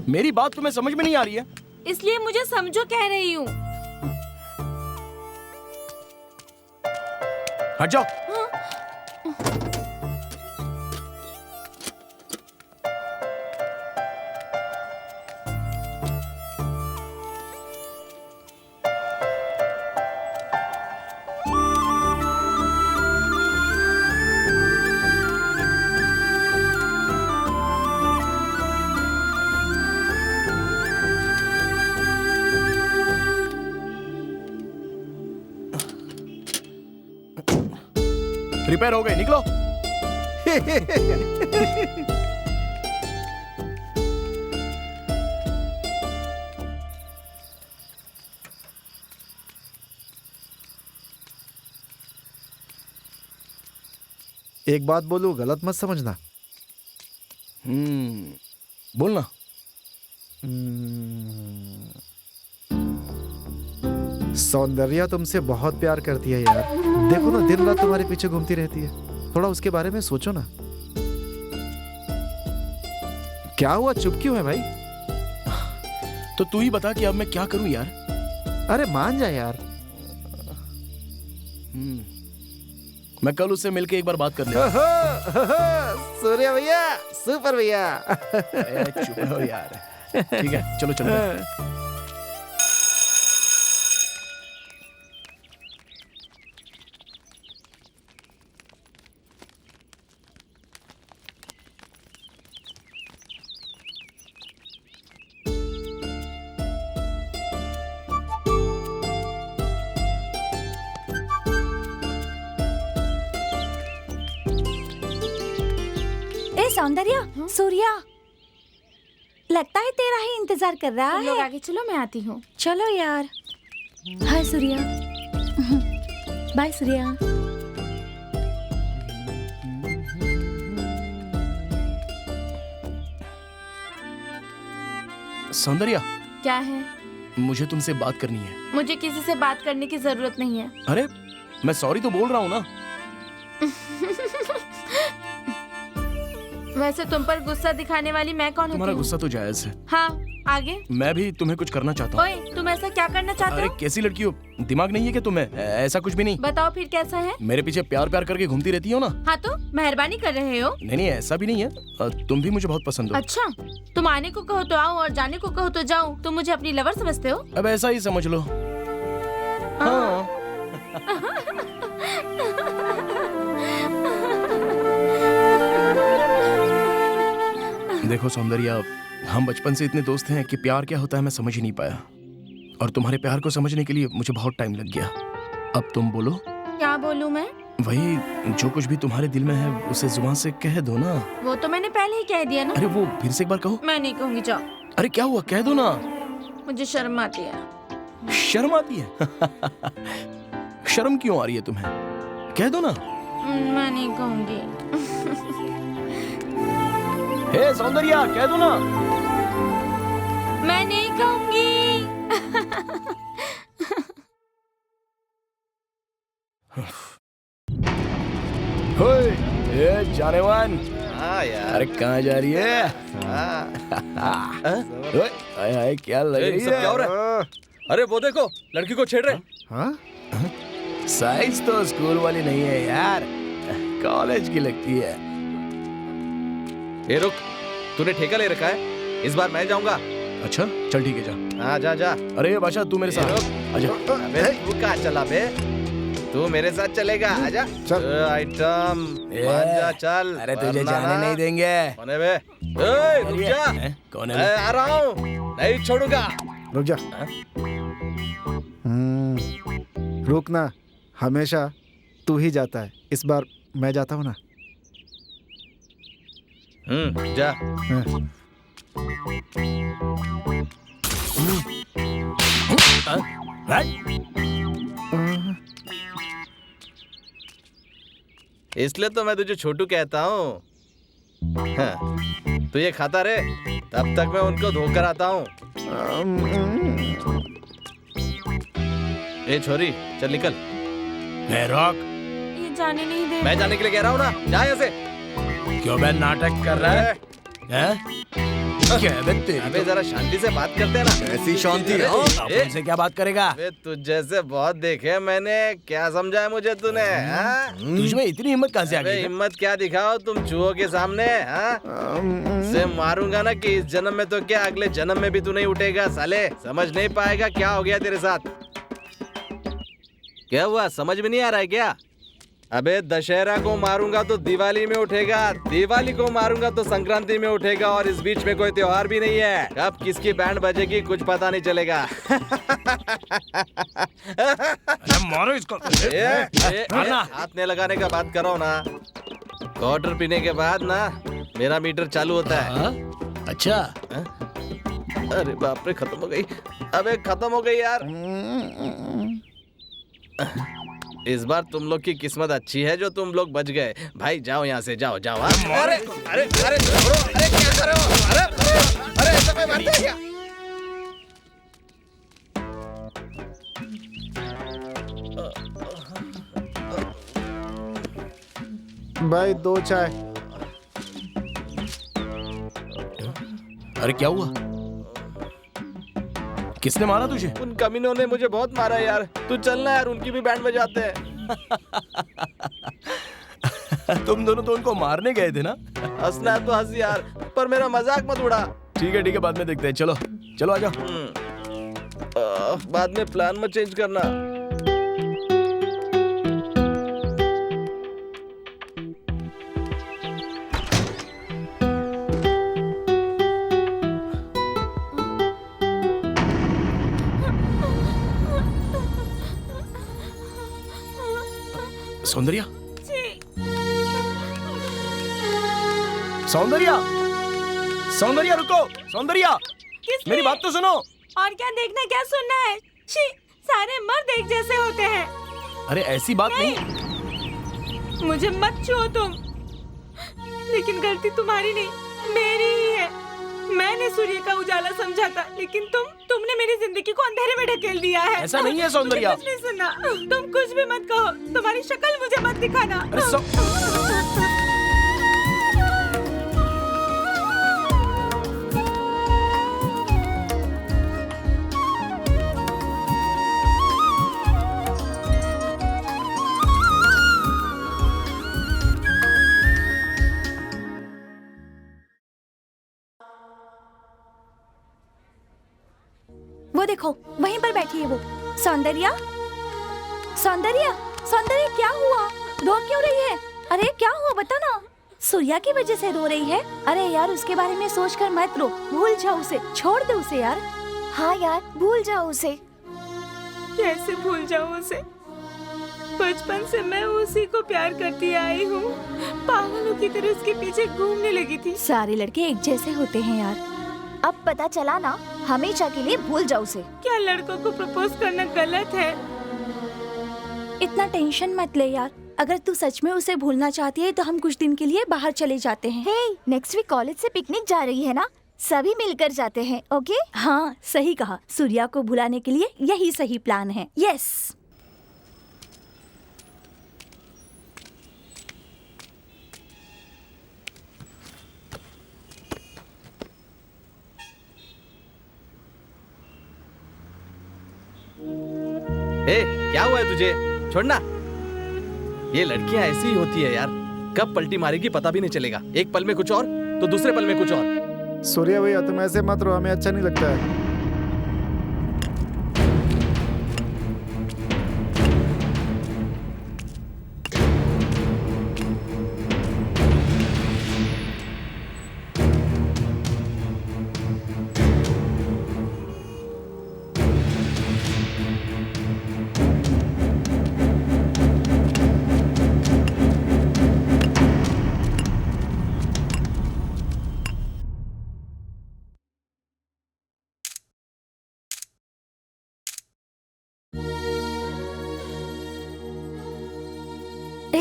मेरी बात तुम्हें समझ में नहीं आ रही है? इसलिए मुझे समझो कह रही हूँ। हट जाओ। रिपेयर हो गए, निकलो। एक बात बोलूं, गलत मत समझना। बोलना। सौंदर्या तुमसे बहुत प्यार करती है यार। देखो ना, दिन रात तुम्हारे पीछे घूमती रहती है। थोड़ा उसके बारे में सोचो ना। क्या हुआ, चुप क्यों है भाई? तो तू ही बता कि अब मैं क्या करूं यार। अरे मान जा यार। मैं कल उससे मिलके एक बार बात कर लूं। सूर्या भैया, सुपर भैया। चुप रहो यार। ठीक है, चलो चलो। सौंदर्या, सूर्या लगता है तेरा ही इंतजार कर रहा है। लोग आगे चलो, मैं आती हूँ। चलो यार। हाय सूर्या। बाय सूर्या। सौंदर्या, क्या है? मुझे तुमसे बात करनी है। मुझे किसी से बात करने की जरूरत नहीं है। अरे मैं सॉरी तो बोल रहा हूँ ना। वैसे तुम पर गुस्सा दिखाने वाली मैं कौन होती हूँ? तुम्हारा गुस्सा तो जायज है। हाँ, आगे? मैं भी तुम्हें कुछ करना चाहता हूँ। ओए, तुम ऐसा क्या करना चाहते अरे हो? कैसी लड़की हो, दिमाग नहीं है क्या तुम्हें? ऐसा कुछ भी नहीं। बताओ फिर कैसा है? मेरे पीछे प्यार प्यार करके घूमती रहती हो ना। हाँ तो मेहरबानी कर रहे हो। नहीं ऐसा भी नहीं है, तुम भी मुझे बहुत पसंद हो। अच्छा, तुम आने को कहो तो आओ और जाने को कहो तो जाऊँ। तुम मुझे अपनी लवर समझते हो? अब ऐसा ही समझ लो। हाँ। देखो सौंदर्या, हम बचपन से इतने दोस्त हैं कि प्यार क्या होता है मैं समझ ही नहीं पाया, और तुम्हारे प्यार को समझने के लिए मुझे बहुत टाइम लग गया। अब तुम बोलो। क्या बोलूं मैं? वही जो कुछ भी तुम्हारे दिल में है उसे जुबान से कह दो ना। वो तो मैंने पहले ही कह दिया ना। अरे वो फिर से एक बार कहो। मैं नहीं कहूँगी, जाओ। अरे क्या हुआ, कह दो ना। मुझे शर्म आती है। शर्म आती है? शर्म क्यों आ रही है तुम्हें? कह दो ना। मैं नहीं कहूंगी। हे सौंदर्या, कह दो ना। मैं नहीं कहूंगी। होय, ये जानेवान। हाँ यार। अरे कहाँ जा रही है? ओए, हाय हाय, क्या लग रही सब क्या हो रहा है? अरे वो देखो, लड़की को छेड़ रहे। हाँ? साइज तो स्कूल वाली नहीं है यार, कॉलेज की लगती है। ए रुक, तूने ठेका ले रखा है? इस बार मैं जाऊंगा। अच्छा चल ठीक है, जा। हाँ जा जा। अरे बादशाह तू मेरे साथ आजा। अबे तू कहाँ चला बे? तू मेरे साथ चलेगा, आजा। चल। आइटम आजा चल। अरे तुझे वरना जाने ना- नहीं देंगे। कौन है बे? ए, रुक जा। कौन है? मैं आ रहा हूँ, नहीं छोड़ूंगा। रुक जा। रुकना, हमेशा तू ही जाता है, इस बार मैं जाता हूँ ना। जा। इसलिए तो मैं तुझे छोटू कहता हूँ। हाँ, तू ये खाता रे, तब तक मैं उनको धोकर आता हूँ। ए छोरी, चल निकल। रोक। ये जाने नहीं दे। मैं जाने के लिए कह रहा हूँ ना, जा यहाँ से। क्यों बे नाटक कर रहा है? क्या बे तेरी? अबे जरा शांति से बात करते हैं ना। ऐसी शांति है? तुमसे क्या बात करेगा? अबे तुझ जैसे बहुत देखे मैंने, क्या समझा है मुझे तूने? हाँ? तुझमें इतनी हिम्मत कहाँ से आ अबे गई? हिम्मत क्या दिखाओ तुम चूहों के सामने? हाँ? से मारूंगा ना कि इस जन्म में तो क्या, अगले जन्म में भी तू नहीं उठेगा साले। समझ नहीं पाएगा क्या हो गया तेरे साथ। क्या हुआ, समझ में नहीं आ रहा है क्या? अबे दशहरा को मारूंगा तो दिवाली में उठेगा, दिवाली को मारूंगा तो संक्रांति में उठेगा, और इस बीच में कोई त्योहार भी नहीं है। कब किसकी बैंड बजेगी कुछ पता नहीं चलेगा। मारो इसको। हाथ नहीं लगाने का बात करो ना। क्वार्टर पीने के बाद ना मेरा मीटर चालू होता है। अच्छा। अरे बाप रे, खत्म हो गई। अबे खत्म हो गई यार। इस बार तुम लोग की किस्मत अच्छी है जो तुम लोग बच गए। भाई जाओ यहाँ से, जाओ जाओ। अरे अरे अरे छोड़ो, अरे क्या कर रहे हो? अरे अरे ऐसा कोई मारता है क्या? भाई 2 चाय। अरे क्या हुआ? किसने मारा तुझे? उन कमीनों ने मुझे बहुत मारा यार। तू चलना यार, उनकी भी बैंड बजाते हैं। तुम दोनों तो उनको मारने गए थे ना? हंसना है तो हंस यार, पर मेरा मजाक मत उड़ा। ठीक है, बाद में देखते हैं। चलो चलो आ जाओ। बाद में प्लान मत चेंज करना। सौंदर्या, सौंदर्या, सौंदर्या रुको। सौंदर्या, मेरी बात तो सुनो। और क्या देखना, क्या सुनना है? छी, सारे मर्द एक जैसे होते हैं। अरे ऐसी बात नहीं। मुझे मत छुओ तुम। लेकिन गलती तुम्हारी नहीं, मेरी ही है। मैंने सूर्य का उजाला समझा था, लेकिन तुमने मेरी जिंदगी को अंधेरे में ढकेल दिया है। ऐसा नहीं है सौंदर्या। मुझे कुछ नहीं सुनना। तुम कुछ भी मत कहो, तुम्हारी शक्ल मुझे मत दिखाना। वो देखो, वहीं पर बैठी है वो। सौंदर्या, सौंदर्या, सौंदर्या, क्या हुआ? रो क्यों रही है? अरे क्या हुआ, बता ना। सूर्या की वजह से रो रही है? अरे यार, उसके बारे में सोचकर मत रो, भूल जाओ उसे, छोड़ दे उसे यार। हाँ यार, भूल जाओ उसे। कैसे भूल जाऊं उसे? बचपन से मैं उसी को प्यार करती आई हूँ। पागलों की तरह उसके पीछे घूमने लगी थी। सारे लड़के एक जैसे होते हैं यार। अब पता चला ना, हमेशा के लिए भूल जाओ उसे। क्या लड़कों को प्रपोज करना गलत है? इतना टेंशन मत ले यार, अगर तू सच में उसे भूलना चाहती है तो हम कुछ दिन के लिए बाहर चले जाते हैं। हे, नेक्स्ट वीक कॉलेज से पिकनिक जा रही है ना, सभी मिलकर जाते हैं। ओके? हाँ सही कहा, सूर्या को भुलाने के लिए यही सही प्लान है। यस। ए, क्या हुआ है तुझे? छोड़ना। ये लड़कियां ऐसी ही होती है यार, कब पलटी मारेगी पता भी नहीं चलेगा। एक पल में कुछ और तो दूसरे पल में कुछ और। सूर्या भैया तुम ऐसे मत रहो, हमें अच्छा नहीं लगता है।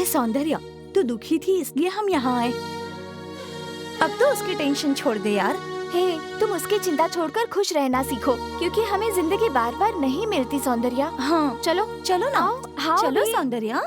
सौंदर्या, तू दुखी थी इसलिए हम यहाँ आए। अब तो उसकी टेंशन छोड़ दे यार। हे, तुम उसकी चिंता छोड़कर खुश रहना सीखो, क्योंकि हमें जिंदगी बार बार नहीं मिलती सौंदर्या। हाँ चलो चलो ना। हाँ, चलो सौंदर्या।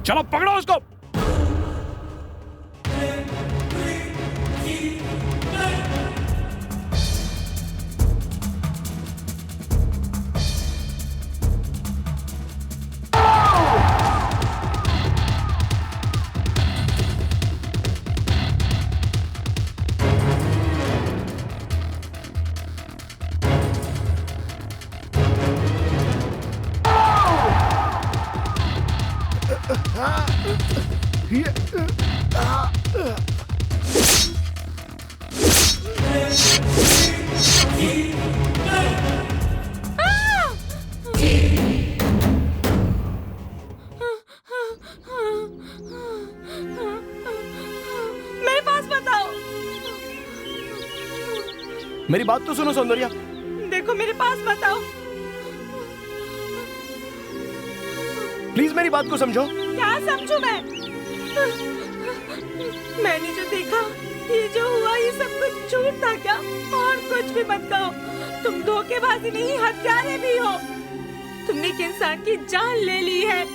चलो पकड़ो उसको। मेरे पास बताओ। मेरी बात तो सुनो सौंदर्या। देखो मेरे पास बताओ। प्लीज मेरी बात को समझो। क्या समझूं मैं? मैंने जो देखा, ये जो हुआ, ये सब कुछ झूठ था क्या? और कुछ भी मत कहो। तुम धोखेबाजी नहीं, हत्यारे भी हो। तुमने एक इंसान की जान ले ली है।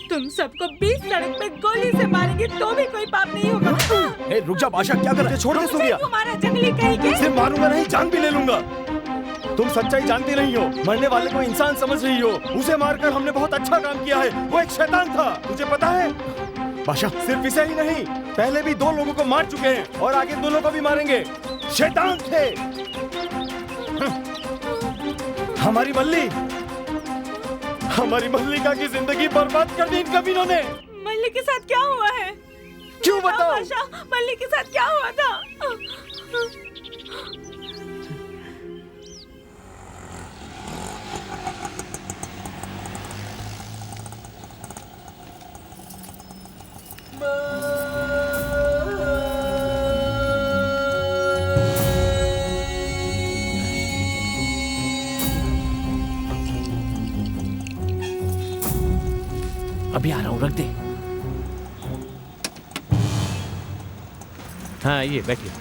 तुम सबको 20 सड़क पे गोली से मारेंगे तो भी कोई पाप नहीं होगा। ए, रुक जा बादशाह, क्या कर रहे? छोड़ दे सूर्या। तुम्हारा जंगली कहेंगे। सिर्फ मारूंगा नहीं, जान भी ले लूंगा। तुम सच्चाई जानती नहीं हो, मरने वाले को इंसान समझ रही हो। उसे मारकर हमने बहुत अच्छा काम किया है। वो एक शैतान था, तुझे पता है? बादशाह, सिर्फ इसे ही नहीं, पहले भी 2 लोगों को मार चुके हैं और आगे 2 लोगों को भी मारेंगे। शैतान थे। हमारी मल्लिका की जिंदगी बर्बाद कर दी इन कमीनों ने। मल्लिक के साथ क्या हुआ है? क्यों बताओ? बादशाह, मल्लिक के साथ क्या हुआ था? अभी आ रहा हूँ, रख दे। हाँ ये बैठिए।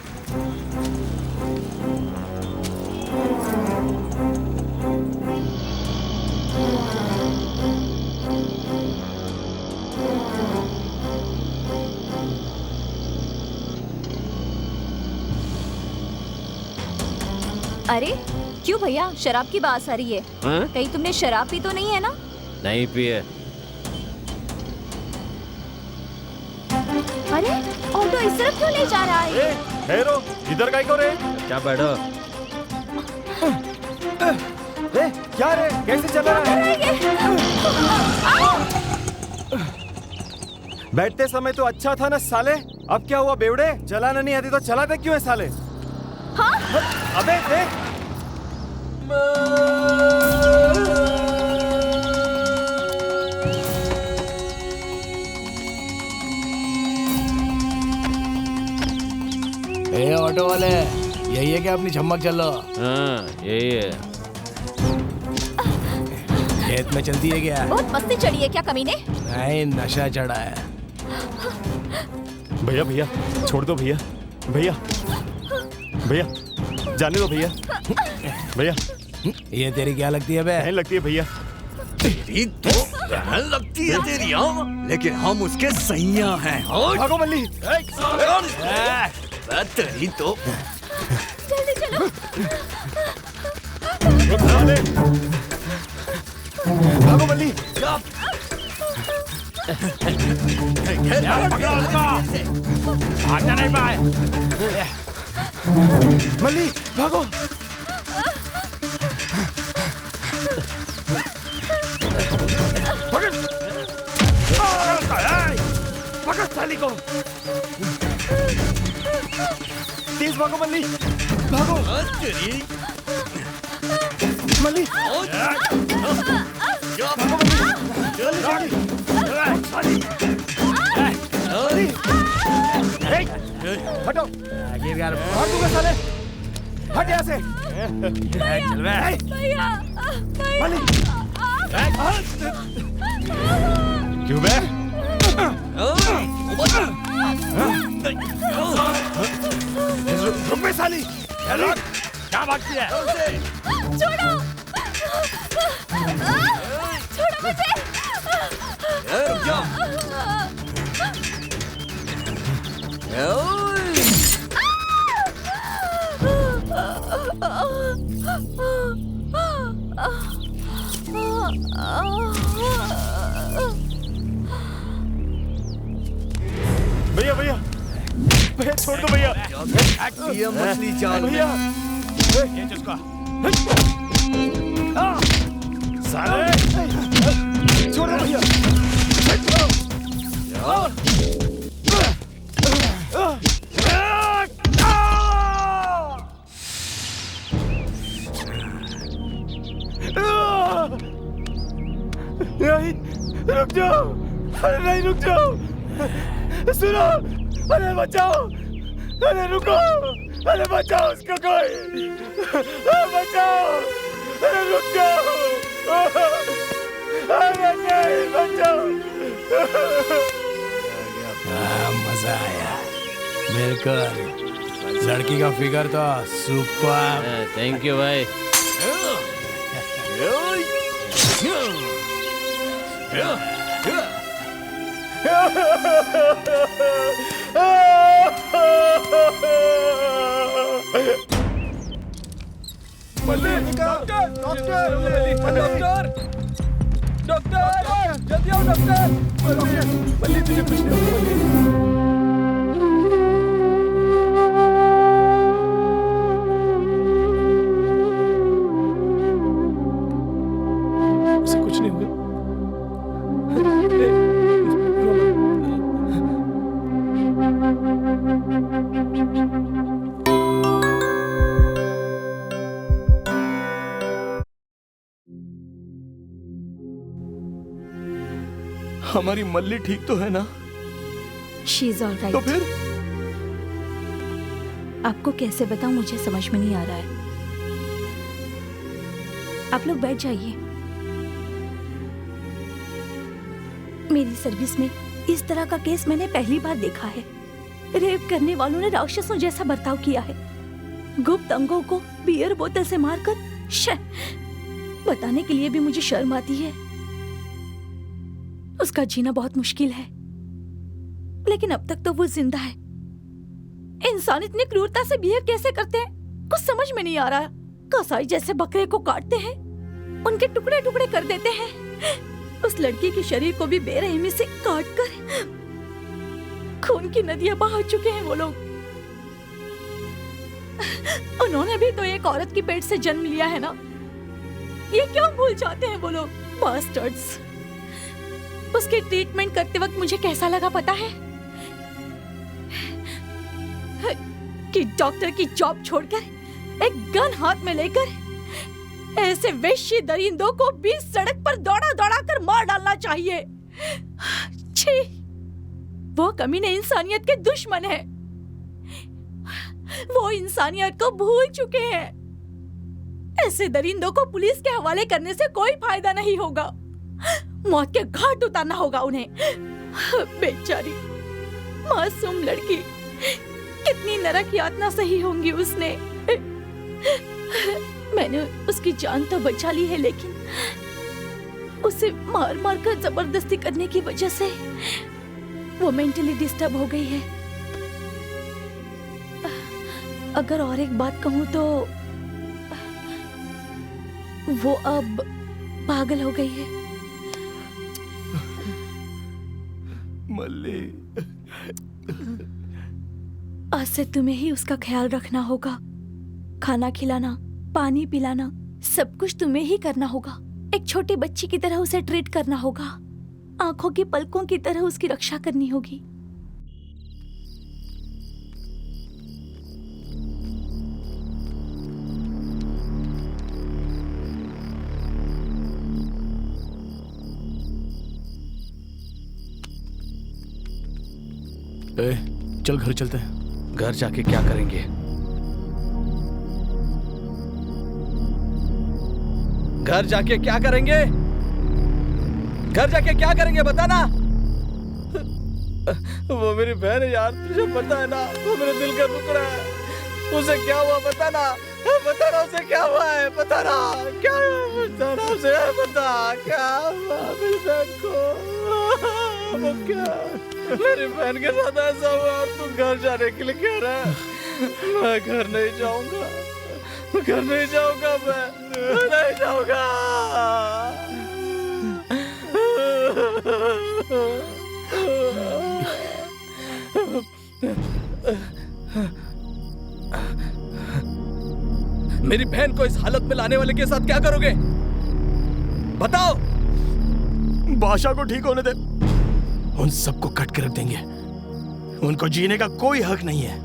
अरे क्यों भैया, शराब की बात आ रही है? हाँ? कहीं तुमने शराब पी तो नहीं है ना? नहीं पिए। अरे ऑटो इस तरफ क्यों ले जा रहा है? ठहरो, इधर काय को रे? क्या बैठो। क्या रे, कैसे चल रहा है? बैठते समय तो अच्छा था ना साले, अब क्या हुआ बेवड़े? चलाना नहीं आती तो चलाते क्यों है साले? हाँ? अबे देख। ए ऑटो वाले, यही है क्या अपनी झमक चलो? हाँ यही है। खेत में चलती है क्या? बहुत मस्ती चढ़ी है क्या कमीने? नहीं, नशा चढ़ा है। भैया भैया छोड़ दो भैया, भैया भैया जाने दो भैया, भैया ये तेरी क्या लगती है बे? बहन लगती है भैया। तेरी तो बहन लगती है तेरी, हाँ? लेकिन हम उसके सैया हैं। भागो मल्ली। तेरी तो जल्दी चलो। भागो मल्ली। भागना नहीं पाए। मल्ली भागो। पकड़ साली को। तेज भागो मल्ली, भागो। मल्ली हटो, मार दूंगा साले, हट यहाँ से। मल्ली क्यों बे? रुक बे साली, क्या भागती है? छोड़ो, छोड़ो मुझे। भैया भैया भैया छोड़ दो भैया। ये मछली चाल भैया साले छोड़ दो भैया। नहीं रुक जाओ, अरे नहीं रुक जाओ, सुनो, अरे बचाओ, अरे रुको, अरे बचाओ उसको कोई, बचाओ, अरे रुक जाओ, अरे नहीं बचाओ। मजा आया, बिल्कुल। लड़की का फिगर तो सुपर। थैंक यू भाई। डॉक्टर जल्दी आओ डॉक्टर। मल्ली तुझे कुछ नहीं होगा। उसे कुछ नहीं होगा। हमारी मल्ली ठीक तो है ना? शी इज ऑल तो राइट। फिर आपको कैसे बताऊं, मुझे समझ में नहीं आ रहा है। आप लोग बैठ जाइए। मेरी सर्विस में इस तरह का केस मैंने पहली बार देखा है। रेप करने वालों ने राक्षसों जैसा बर्ताव किया है। गुप्त अंगों को बियर बोतल से मारकर बताने के लिए भी मुझे शर्म आती है। उसका जीना बहुत मुश्किल है, लेकिन अब तक तो वो जिंदा है। इंसान इतनी क्रूरता से बिहेव कैसे करते हैं, कुछ समझ में नहीं आ रहा। कसाई जैसे बकरे को काटते हैं, उनके टुकड़े टुकड़े कर देते हैं, उस लड़की के शरीर को भी बेरहमी से काट कर खून की नदियां बहा चुके हैं वो लोग। उन्होंने भी तो एक औरत की पेट से जन्म लिया है ना, ये क्यों भूल जाते हैं वो लोग, बास्टर्ड्स। उसके ट्रीटमेंट करते वक्त मुझे कैसा लगा पता है? कि डॉक्टर की जॉब छोड़कर एक गन हाथ में लेकर ऐसे वेश्य दरिंदों को बीच सड़क पर दौड़ा दौड़ा कर मार डालना चाहिए। छी, वो कमीने इंसानियत के दुश्मन है। वो इंसानियत को भूल चुके हैं। ऐसे दरिंदों को पुलिस के हवाले करने से कोई फायदा नहीं होगा, मौत के घाट उतारना होगा उन्हें। बेचारी मासूम लड़की, कितनी नरक यातना सही होंगी उसने। मैंने उसकी जान तो बचा ली है, लेकिन उसे मार मार कर जबरदस्ती करने की वजह से वो मेंटली डिस्टर्ब हो गई है। अगर और एक बात कहूँ तो वो अब पागल हो गई है। मल्ली, आज से तुम्हें ही उसका ख्याल रखना होगा। खाना खिलाना, पानी पिलाना, सब कुछ तुम्हें ही करना होगा। एक छोटी बच्ची की तरह उसे ट्रीट करना होगा। आंखों की पलकों की तरह उसकी रक्षा करनी होगी। चल घर चलते हैं। घर जाके क्या करेंगे? घर जाके क्या करेंगे? घर जाके क्या करेंगे बता ना। वो मेरी बहन है यार, तुझे पता है ना, वो मेरे दिल का टुकड़ा है। उसे क्या हुआ बता ना, बता ना उसे क्या हुआ है, बता ना क्या हुआ, बता ना उसे, बता क्या हुआ मेरी बहन को। वो क्या मेरी बहन के साथ ऐसा हुआ और तू घर जाने के लिए कह रहा है? मैं घर नहीं जाऊंगा, घर नहीं जाऊंगा, मैं नहीं जाऊंगा। मेरी बहन को इस हालत में लाने वाले के साथ क्या करोगे बताओ? बादशाह को ठीक होने दे, उन सबको कट के रख देंगे। उनको जीने का कोई हक नहीं है।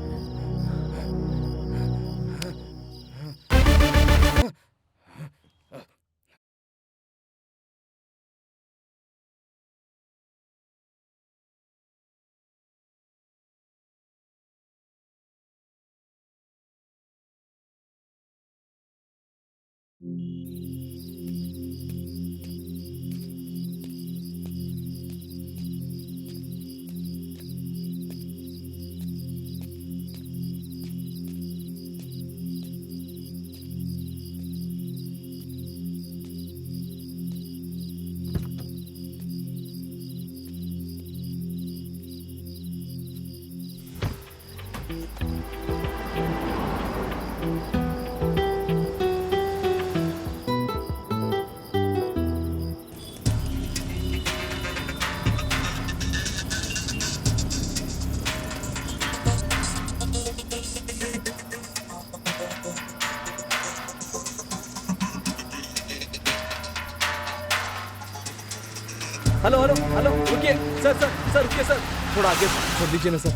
हेलो हेलो हेलो, रुकिए सर, सर सर रुकिए सर, थोड़ा आगे छोड़ दीजिए ना sir.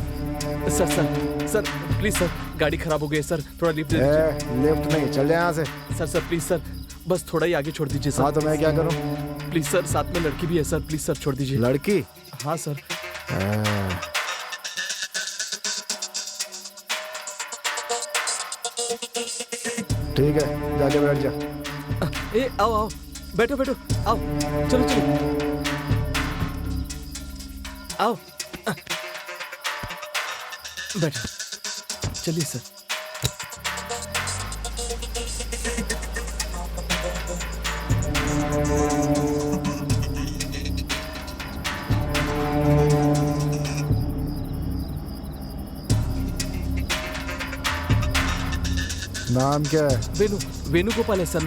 Sir sir sir please sir, गाड़ी खराब हो गई है सर, थोड़ा लिफ्ट दे दीजिए। लिफ्ट नहीं, चल जाए यहाँ से। सर सर प्लीज सर, बस थोड़ा ही आगे छोड़ दीजिए सर। हाँ तो मैं क्या करूँ? प्लीज सर, साथ में लड़की भी है सर, प्लीज सर छोड़ दीजिए। लड़की? हाँ सर। ठीक है, जाके बैठ जा। ए आओ आओ, बैठो बैठो, आओ, चलो चलो आओ, बैठो, चलिए सर। नाम क्या है? वेणु, वेणुगोपाल है सर।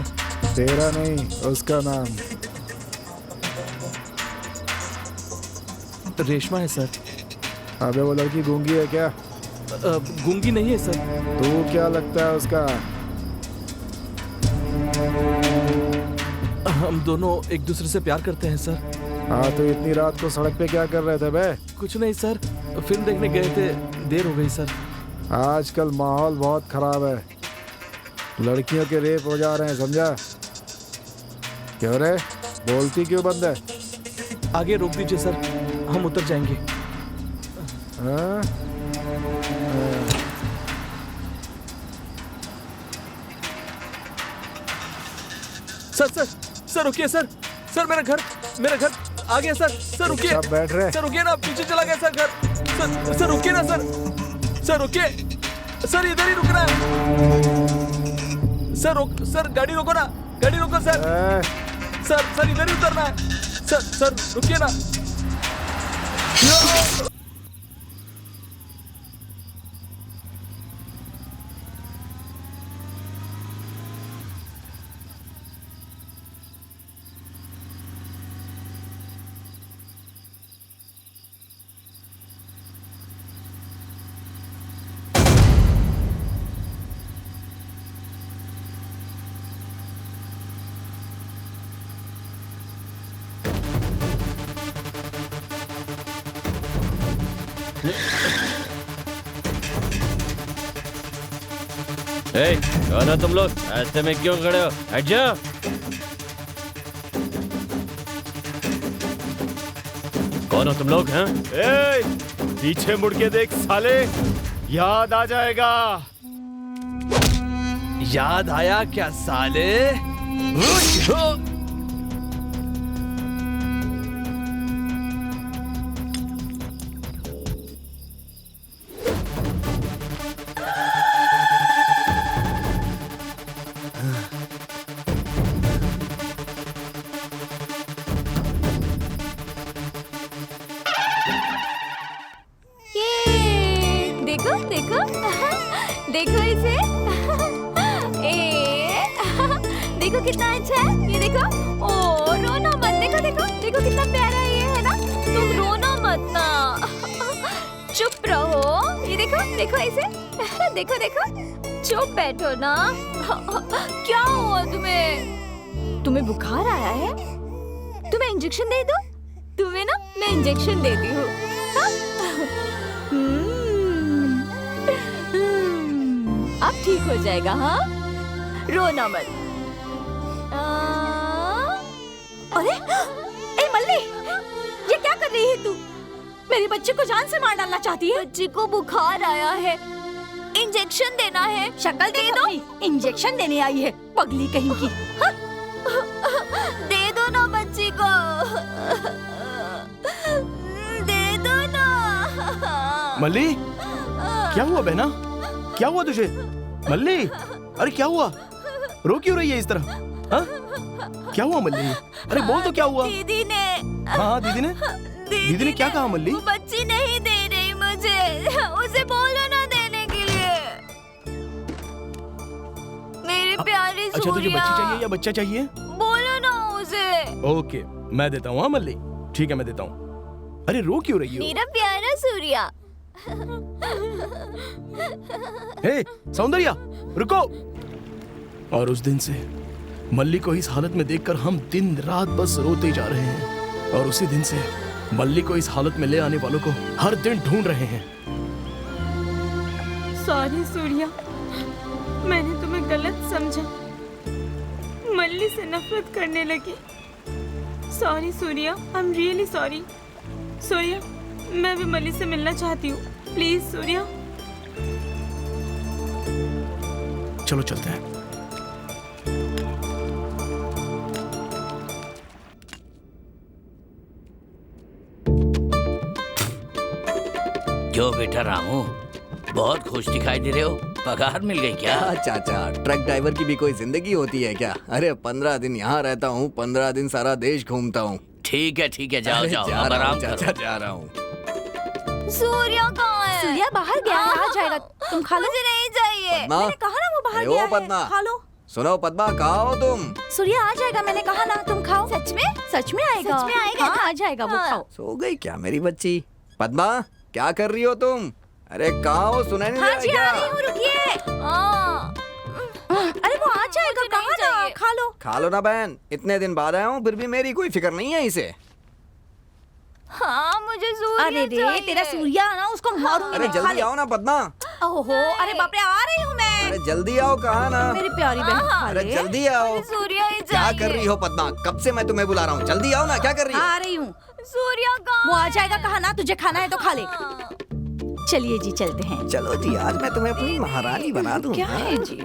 तेरा नहीं, उसका नाम। रेशमा है सर। अबे वो लड़की गूंगी है क्या? गूंगी नहीं है सर। तू क्या लगता है उसका? हम दोनों एक दूसरे से प्यार करते हैं सर। हाँ, तो इतनी रात को सड़क पे क्या कर रहे थे बे? कुछ नहीं सर, फिल्म देखने गए थे, देर हो गई सर। आजकल माहौल बहुत खराब है, लड़कियों के रेप हो जा रहे हैं, समझा? क्यों रे, बोलती क्यों बंद है? आगे रोक दीजिए सर, हम उतर जाएंगे। हाँ? सर सर सर रुकिए सर। सर मेरा घर आ गया सर। सर रुकिए। सब बैठ रहे। सर रुकिए ना, पीछे चला गया सर घर। सर रुकिए ना सर। सर रुकिए सर, इधर ही रुकना है। सर गाड़ी रोको ना, गाड़ी रोको सर। सर इधर ही उतरना है। सर रुकिए ना। कौन हो तुम लोग? ऐसे में क्यों खड़े हो? हट जाओ। कौन हो तुम लोग? हैं? पीछे मुड़ के देख साले, याद आ जाएगा। याद आया क्या साले? देखो इसे। देखो कितना अच्छा है, ये देखो। ओ रोना मत, देखो कितना प्यारा ये है ना। तुम रोना मत ना, चुप रहो। ये देखो इसे। देखो चुप बैठो ना। क्या हुआ तुम्हें बुखार आया है? तुम्हें इंजेक्शन दे दूं? तुम्हें ना मैं इंजेक्शन देती हूँ। अब ठीक हो जाएगा। हाँ, रोना मत। अरे ए मल्ली, ये क्या कर रही है तू? मेरी बच्ची को जान से मार डालना चाहती है? बच्ची को बुखार आया है, इंजेक्शन देना है। शक्ल दे दो, इंजेक्शन देने आई है पगली कहीं की। हाँ? दे दो ना बच्ची को, दे दो ना। मल्ली, क्या हुआ बहना? क्या हुआ तुझे? मल्ली, अरे क्या हुआ? रो क्यों रही है इस तरह? हाँ? क्या हुआ मल्ली? अरे बोल तो क्या हुआ? दीदी ने। हाँ, दीदी ने क्या कहा मल्ली? बच्ची नहीं दे रही मुझे, उसे बोलो ना देने के लिए। मेरी प्यारी सूर्या। अच्छा, तुझे बच्ची चाहिए या बच्चा चाहिए? बोलो ना उसे। ओके, मैं देता हूँ। हाँ मल्ली, ठीक है, मैं देता हूँ। अरे रो क्यों रही हो? मेरा प्यारा सूर्या। हे सौंदर्या, रुको। और उस दिन से मल्ली को इस हालत में देखकर हम दिन रात बस रोते जा रहे हैं। और उसी दिन से मल्ली को इस हालत में ले आने वालों को हर दिन ढूंढ रहे हैं। सॉरी सूर्या, मैंने तुम्हें गलत समझा, मल्ली से नफरत करने लगी। Sorry Surya, I am really sorry. Surya, मैं भी मल्ली से मिलना चाहती हूँ, प्लीज सूर्या। चलो चलते हैं। क्यों बेटा रामू, बहुत खुश दिखाई दे रहे हो। पगार मिल गई क्या? चाचा, ट्रक ड्राइवर की भी कोई जिंदगी होती है क्या? अरे 15 दिन यहाँ रहता हूँ, 15 दिन सारा देश घूमता हूँ। ठीक है, जाओ जा अब रहा आराम हूँ करो। चाचा, जा रहा हूँ। सूर्या कहाँ है? सूर्या बाहर गया है, आ जाएगा। तुम खा लो। मुझे नहीं चाहिए। पद्मा, मैंने कहा ना वो बाहर अरे ओ गया है, पद्मा। खा लो। सुनो पद्मा, कहाँ हो तुम? सूर्या आ जाएगा, मैंने कहा ना, तुम खाओ। सच में? सच में आएगा। सच में आएगा हाँ, ना? आ जाएगा वो, हाँ। खाओ। सो गई क्या मेरी बच्ची? पद्मा, क्या कर रही हो तुम? अरे कहाँ हो, सुनाई नहीं दे हाँ रहा जी, आ क्या? रही हूँ, रुकिए। अरे वो आ जाएगा, मुझे कहा नहीं ना, चाहिए। खा लो। खा लो ना बहन, इतने दिन बाद आया हूँ फिर भी मेरी कोई फिक्र नहीं है इसे। हाँ मुझे सूर्या अरे रे, चाहिए। तेरा सूर्या ना, उसको मारूंगी अरे मैं, खा जल्दी ले। आओ ना पद्मा। ओहो, अरे बाप रे, आ रही हूँ मैं। अरे जल्दी आओ, कहाँ ना? मेरी प्यारी बहन, खा अरे ले। जल्दी आओ। मुझे सूर्या ही क्या चाहिए। कर रही हो पद्मा? कब से मैं तुम्हें बुला रहा हूँ, जल्दी आओ ना, क्या कर रही हो? आ रही हूँ। सूर्या कहाँ? वो आ जाएगा, कहा ना, तुझे खाना है तो खा ले। चलिए जी, चलते हैं। चलो जी, आज मैं तुम्हें अपनी महारानी बना दूँ। क्या है जी?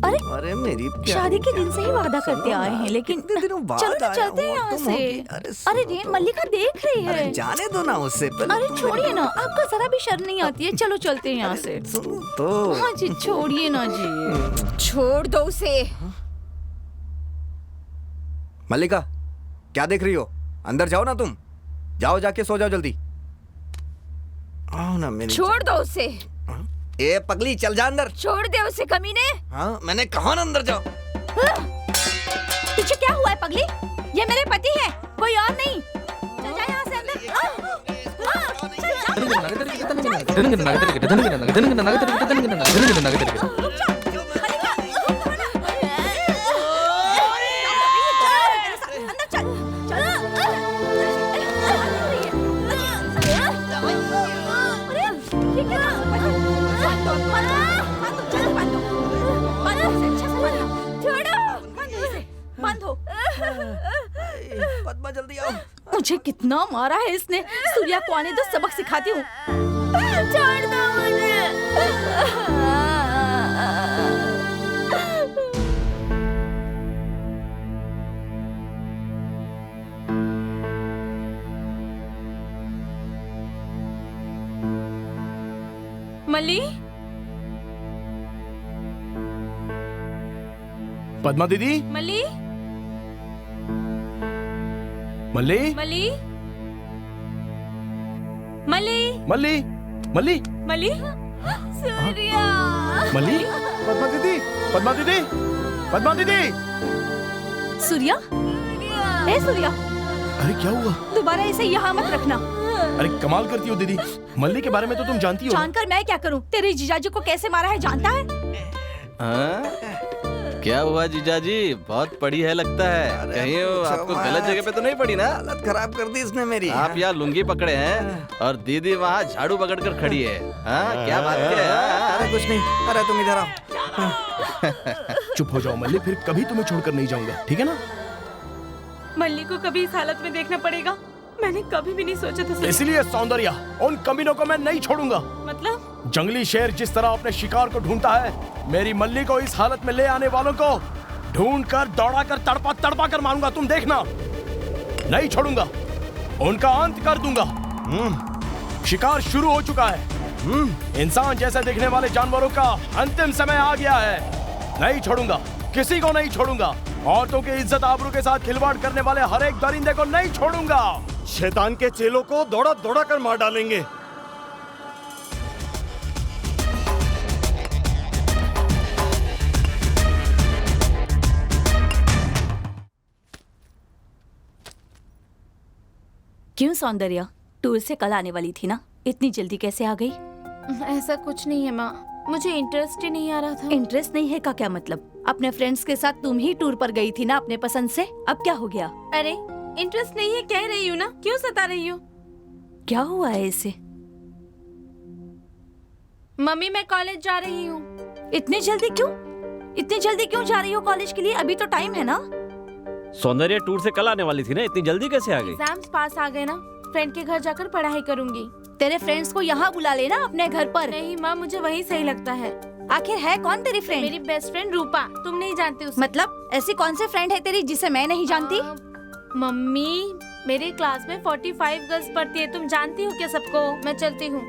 अरे अरे मेरी प्यारी शादी के दिन से ही वादा चलो करते आए ना, हैं, लेकिन कितने दिनों बाद चलो ना, आया चलते हैं हूँ, यहाँ तुम से। होगी। अरे अरे रे, मल्लिका देख रही अरे है। जाने दो ना उससे पहले। अरे छोड़िए ना, आपको जरा भी शर्म नहीं आती है। चलो चलते हैं यहाँ से। सुनो तो। हाँ जी, छोड़िए ना जी। छोड़ दो उसे। मल्लिका, क्या देख रही हो? अंदर जाओ ना तुम, जाओ जाके सो जाओ जल्दी। आओ ना मेरी। छोड़ दो उसे। ए पगली, चल जा अंदर। छोड़ दे उसे कमीने। हाँ मैंने कहा ना अंदर जाओ। तुझे क्या हुआ है पगली? ये मेरे पति हैं, कोई और नहीं। चल जा यहाँ से पद्मा जल्दी आओ। मुझे कितना मारा है इसने। सूर्या को आने दो, सबक सिखाती हूँ। छोड़ दो मुझे। मल्ली, पद्मा दीदी, मल्ली, मल्ली, मल्ली, मल्ली, मल्ली, मल्ली, मल्ली। सूर्या। मल्ली, पद्मा दीदी, पद्मा दीदी, पद्मा दीदी। सूर्या, ए सूर्या, अरे क्या हुआ? दोबारा इसे यहाँ मत रखना। अरे कमाल करती हो दीदी, मल्ली के बारे में तो तुम जानती हो। जानकर मैं क्या करूँ? तेरे जीजाजी को कैसे मारा है जानता है? क्या हुआ जीजाजी? बहुत पड़ी है लगता है। कहीं वो आपको गलत जगह पे तो नहीं पड़ी ना? हालत खराब कर दी इसने मेरी। आप यहाँ लुंगी पकड़े हैं और दीदी वहाँ झाड़ू पकड़ कर खड़ी है। हाँ क्या बात है? अरे कुछ नहीं, अरे तुम इधर आओ। चुप हो जाओ मल्ली, फिर कभी तुम्हें छोड़कर नहीं जाऊंगा, ठीक है ना? मल्ली को कभी इस हालत में देखना पड़ेगा। मैंने कभी भी नहीं सोचा था। इसलिए सौंदर्या, उन कमीनों को मैं नहीं छोड़ूंगा। मतलब? जंगली शेर जिस तरह अपने शिकार को ढूंढता है, मेरी मल्ली को इस हालत में ले आने वालों को ढूंढ कर, दौड़ा कर, तड़पा तड़पा कर मारूंगा। तुम देखना, नहीं छोड़ूंगा, उनका अंत कर दूंगा। शिकार शुरू हो चुका है। इंसान जैसे दिखने वाले जानवरों का अंतिम समय आ गया है। नहीं छोड़ूंगा, किसी को नहीं छोड़ूंगा। औरतों की इज्जत आबरू के साथ खिलवाड़ करने वाले हर एक दरिंदे को नहीं छोड़ूंगा। शैतान के चेलों को दौड़ा दौड़ा कर मार डालेंगे। क्यों सौंदर्या, टूर से कल आने वाली थी ना, इतनी जल्दी कैसे आ गई? ऐसा कुछ नहीं है माँ, मुझे इंटरेस्ट ही नहीं आ रहा था। इंटरेस्ट नहीं है का क्या मतलब? अपने फ्रेंड्स के साथ तुम ही टूर पर गई थी ना अपने पसंद से, अब क्या हो गया? अरे इंटरेस्ट नहीं है कह रही हूँ ना, क्यों सता रही हो? क्या हुआ है इसे? मम्मी मैं कॉलेज जा रही हूँ। इतनी जल्दी क्यों? इतनी जल्दी क्यों जा रही हो कॉलेज के लिए? अभी तो टाइम है ना। सौंदर्या टूर से कल आने वाली थी ना, इतनी जल्दी कैसे आ गई? एग्जाम्स पास आ गए ना, फ्रेंड के घर जाकर पढ़ाई करूंगी। तेरे फ्रेंड्स को यहाँ बुला लेना अपने घर पर। नहीं माँ, मुझे वही सही लगता है। आखिर है कौन तेरी फ्रेंड? मेरी बेस्ट फ्रेंड रूपा, तुम नहीं जानती उसे। मतलब ऐसी कौन सी फ्रेंड है तेरी जिसे मैं नहीं जानती? मम्मी, मेरे क्लास में 45 गर्ल्स पढ़ती है, तुम जानती हो क्या सबको? मैं चलती हूँ।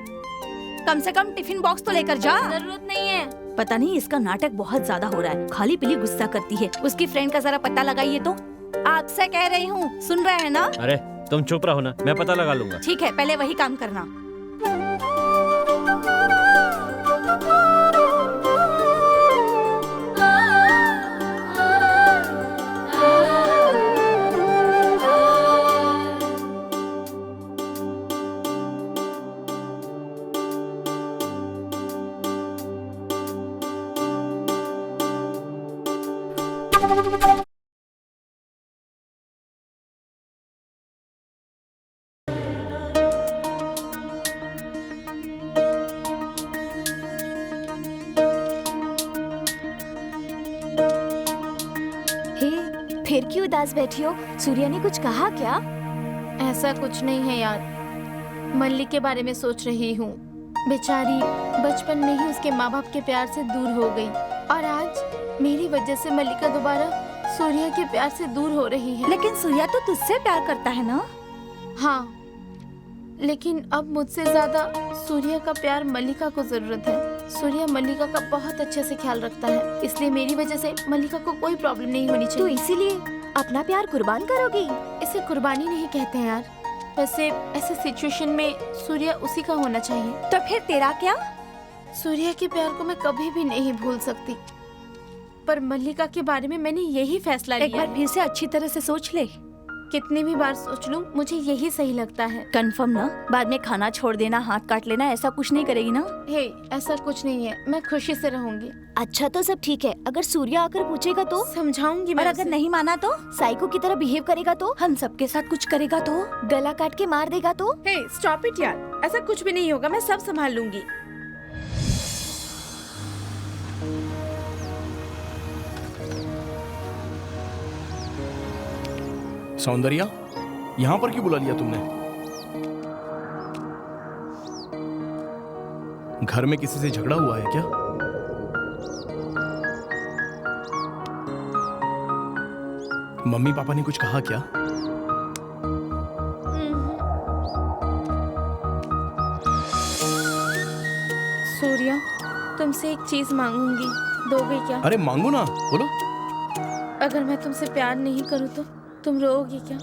कम से कम टिफिन बॉक्स तो लेकर जा। जरूरत नहीं है। पता नहीं इसका नाटक बहुत ज्यादा हो रहा है, खाली पीली गुस्सा करती है। उसकी फ्रेंड का जरा पता लगाइए तो। आपसे कह रही हूँ, सुन रहे हैं ना? अरे तुम चुप रहो ना, मैं पता लगा लूंगा। ठीक है, पहले वही काम करना। क्यों उदास बैठी हो? सूर्या ने कुछ कहा क्या? ऐसा कुछ नहीं है यार, मल्लिक के बारे में सोच रही हूँ। बेचारी बचपन में ही उसके माँ बाप के प्यार से दूर हो गई और आज मेरी वजह से मल्लिका दोबारा सूर्या के प्यार से दूर हो रही है। लेकिन सूर्या तो तुझसे प्यार करता है ना? हाँ, लेकिन अब मुझसे ज्यादा सूर्या का प्यार मल्लिका को जरूरत है। सूर्या मल्लिका का बहुत अच्छे से ख्याल रखता है, इसलिए मेरी वजह से मल्लिका को कोई प्रॉब्लम नहीं होनी तो चाहिए। इसीलिए अपना प्यार कुर्बान करोगी? इसे कुर्बानी नहीं कहते हैं यार, वैसे ऐसे सिचुएशन में सूर्या उसी का होना चाहिए। तो फिर तेरा क्या? सूर्या के प्यार को मैं कभी भी नहीं भूल सकती, पर मल्लिका के बारे में मैंने यही फैसला लिया। एक बार फिर से अच्छी तरह से सोच ले। कितनी भी बार सोच लूं, मुझे यही सही लगता है। कंफर्म ना? बाद में खाना छोड़ देना, हाथ काट लेना, ऐसा कुछ नहीं करेगी ना? हे, ऐसा कुछ नहीं है, मैं खुशी से रहूंगी। अच्छा तो सब ठीक है, अगर सूर्या आकर पूछेगा तो? समझाऊंगी और मैं अगर उसे। नहीं माना तो? साइको की तरह बिहेव करेगा तो? हम सबके साथ कुछ करेगा तो? गला काट के मार देगा तो? हे स्टॉप इट यार, ऐसा कुछ भी नहीं होगा, मैं सब संभाल लूंगी। सौंदर्या, यहाँ पर क्यों बुला लिया तुमने? घर में किसी से झगड़ा हुआ है क्या? मम्मी पापा ने कुछ कहा क्या? सूर्या, तुमसे एक चीज मांगूंगी, दोगे क्या? अरे मांगो ना, बोलो। अगर मैं तुमसे प्यार नहीं करूँ तो तुम रोओगे क्या?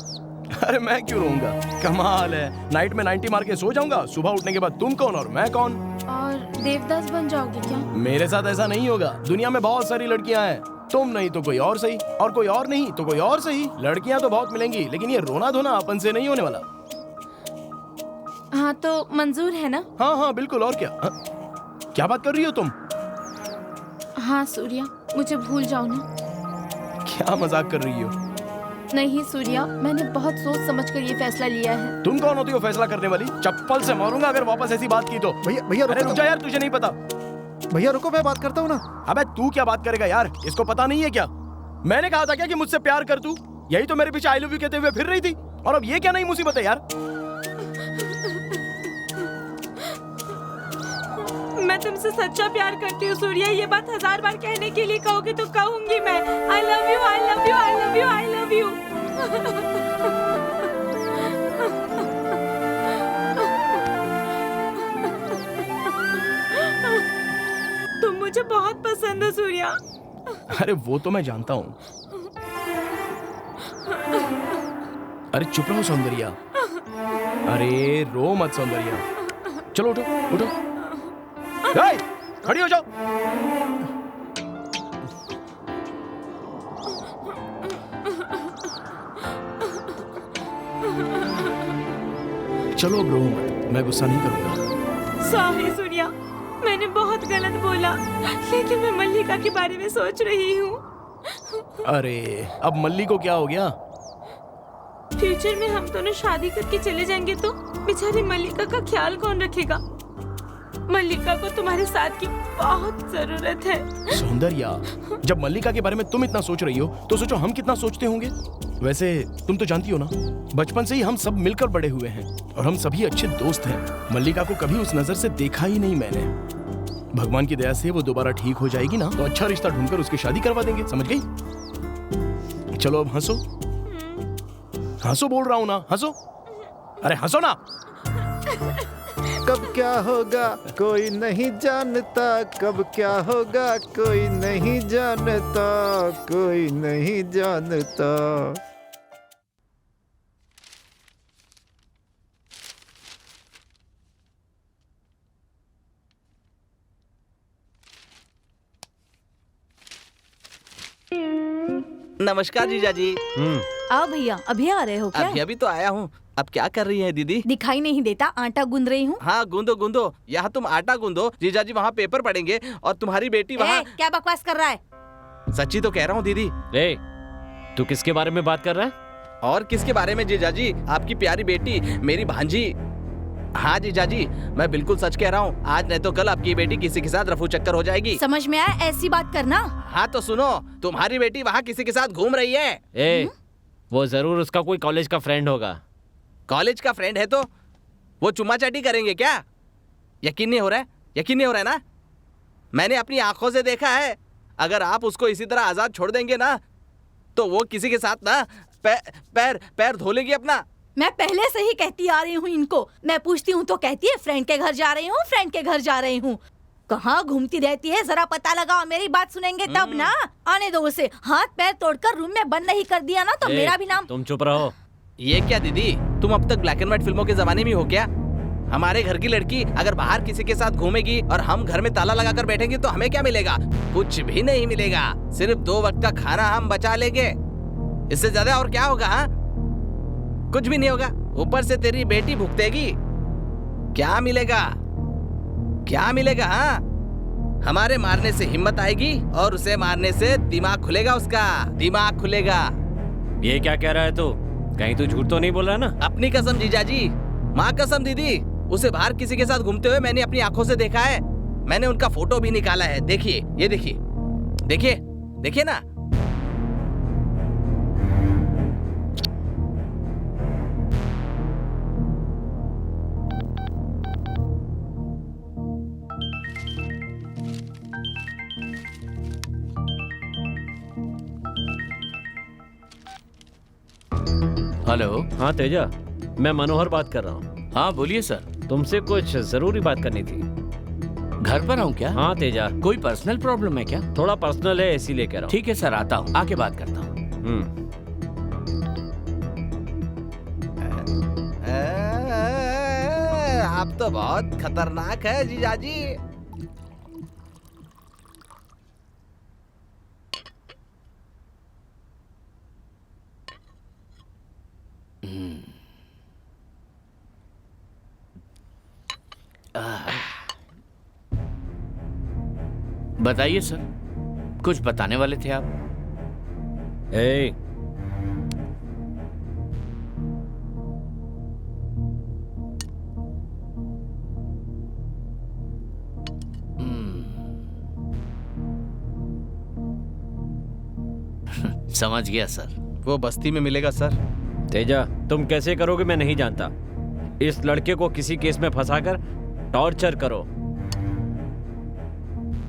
अरे मैं क्यों रोऊंगा? कमाल है, नाइट में 90 मार के सो जाऊंगा, सुबह उठने के बाद तुम कौन और मैं कौन? और देवदास बन जाओगे क्या? मेरे साथ ऐसा नहीं होगा। दुनिया में बहुत सारी लड़कियां हैं, तुम नहीं तो कोई और सही, और कोई और नहीं तो कोई और सही। लड़कियां तो बहुत मिलेंगी, लेकिन ये रोना धोना अपन से नहीं होने वाला। हाँ तो मंजूर है ना? हाँ हाँ बिल्कुल, और क्या? हाँ? क्या बात कर रही हो तुम? हाँ सूर्या, मुझे भूल जाओ ना। क्या मजाक कर रही हो? नहीं सूर्या, मैंने बहुत सोच समझकर ये फैसला लिया है। तुम कौन होती हो फैसला करने वाली? चप्पल से मारूंगा अगर वापस ऐसी बात की तो। भैया अरे रुक जा यार, तुझे नहीं पता। भैया रुको, मैं बात करता हूँ ना। अबे तू क्या बात करेगा यार, इसको पता नहीं है क्या? मैंने कहा था क्या कि मुझसे प्यार कर तू? यही तो मेरे पीछे आई लव यू कहते हुए फिर रही थी, और अब ये क्या नई मुसीबत है यार? मैं तुमसे सच्चा प्यार करती हूँ सूर्या, ये बात 1000 बार कहने के लिए कहोगे तो कहूंगी मैं। I love you, I love you, I love you, I love you. तुम मुझे बहुत पसंद हो सूर्या। अरे वो तो मैं जानता हूँ। अरे चुप रहो सौंदर्या। अरे रो मत सौंदर्या। चलो उठो उठो। ए, खड़ी हो जाओ। चलो अब रो मत, मैं गुस्सा नहीं करूंगा। सॉरी सूर्या, मैंने बहुत गलत बोला, लेकिन मैं मल्लिका के बारे में सोच रही हूँ। अरे अब मल्ली को क्या हो गया? फ्यूचर में हम दोनों शादी करके चले जाएंगे तो बेचारी मल्लिका का ख्याल कौन रखेगा? मल्लिका को तुम्हारे साथ की बहुत जरूरत है। सौंदर्या, जब मल्लिका के बारे में तुम इतना सोच रही हो तो सोचो हम कितना सोचते होंगे। वैसे तुम तो जानती हो ना, बचपन से ही हम सब मिलकर बड़े हुए हैं और हम सभी अच्छे दोस्त हैं। मल्लिका को कभी उस नजर से देखा ही नहीं मैंने। भगवान की दया से वो दोबारा ठीक हो जाएगी ना तो अच्छा रिश्ता ढूंढकर उसकी शादी करवा देंगे, समझ गई? चलो अब हंसो। हंसो बोल रहा हूं ना, हंसो। अरे हंसो ना। कब क्या होगा कोई नहीं जानता, कब क्या होगा कोई नहीं जानता, कोई नहीं जानता। नमस्कार जीजा जी। आओ भैया, अभी आ रहे हो क्या? अभी तो आया हूँ। अब क्या कर रही है दीदी? दिखाई नहीं देता, आटा गूंद रही हूँ। हाँ गूंदो गूंदो, यहाँ तुम आटा गूंदो, जीजा जी वहाँ पेपर पढ़ेंगे और तुम्हारी बेटी वहाँ। क्या बकवास कर रहा है? सच्ची तो कह रहा हूँ दीदी। ए, तू किसके बारे में बात कर रहा है? और किसके बारे में जीजा जी? आपकी प्यारी बेटी, मेरी भांजी। हाँ जीजा जी, मैं बिल्कुल सच कह रहा हूँ। आज नहीं तो कल आपकी बेटी किसी के साथ रफू चक्कर हो जाएगी। समझ में आया? ऐसी बात करना। हाँ तो सुनो, तुम्हारी बेटी वहाँ किसी के साथ घूम रही है। वो जरूर उसका कोई कॉलेज का फ्रेंड होगा। कॉलेज का फ्रेंड है तो वो चुम्मा चाटी करेंगे क्या? यकीन नहीं हो रहा है? यकीन नहीं हो रहा है ना? मैंने अपनी आंखों से देखा है। अगर आप उसको इसी तरह आजाद छोड़ देंगे ना तो वो किसी के साथ ना पैर धो लेगी अपना। मैं पहले से ही कहती आ रही हूँ इनको। मैं पूछती हूँ तो कहती है फ्रेंड के घर जा रही हूँ, फ्रेंड के घर जा रही हूँ। कहाँ घूमती रहती है, जरा पता लगाओ। मेरी बात सुनेंगे तब ना। आने दो उसे। हाथ पैर तोड़कर रूम में बंद नहीं कर दिया ना तो मेरा भी नाम। तुम चुप रहो। ये क्या दीदी, तुम अब तक ब्लैक एंड व्हाइट फिल्मों के जमाने में हो क्या? हमारे घर की लड़की अगर बाहर किसी के साथ घूमेगी और हम घर में ताला लगाकर बैठेंगे तो हमें क्या मिलेगा? कुछ भी नहीं मिलेगा। सिर्फ 2 वक्त का खाना हम बचा लेंगे। इससे ज्यादा और क्या होगा? हाँ, कुछ भी नहीं होगा। ऊपर से तेरी बेटी भुगतेगी। क्या मिलेगा? क्या मिलेगा? हाँ, हमारे मारने से हिम्मत आएगी और उसे मारने से दिमाग खुलेगा। उसका दिमाग खुलेगा। ये क्या कह रहा है तू? कहीं तू झूठ तो नहीं बोल रहा ना? अपनी कसम जीजा जी, माँ कसम दीदी, उसे बाहर किसी के साथ घूमते हुए मैंने अपनी आंखों से देखा है। मैंने उनका फोटो भी निकाला है। देखिए, ये देखिए, देखिए, देखिए ना। हेलो। हाँ तेजा, मैं मनोहर बात कर रहा हूँ। हाँ बोलिए सर। तुमसे कुछ जरूरी बात करनी थी। घर पर आऊँ क्या? हाँ तेजा। कोई पर्सनल प्रॉब्लम है क्या? थोड़ा पर्सनल है इसीलिए कह रहा हूँ। ठीक है सर, आता हूँ, आके बात करता हूँ। आप तो बहुत खतरनाक है जीजाजी। बताइए सर, कुछ बताने वाले थे आप? समझ गया सर। वो बस्ती में मिलेगा सर। तेजा, तुम कैसे करोगे मैं नहीं जानता। इस लड़के को किसी केस में फंसाकर टॉर्चर करो।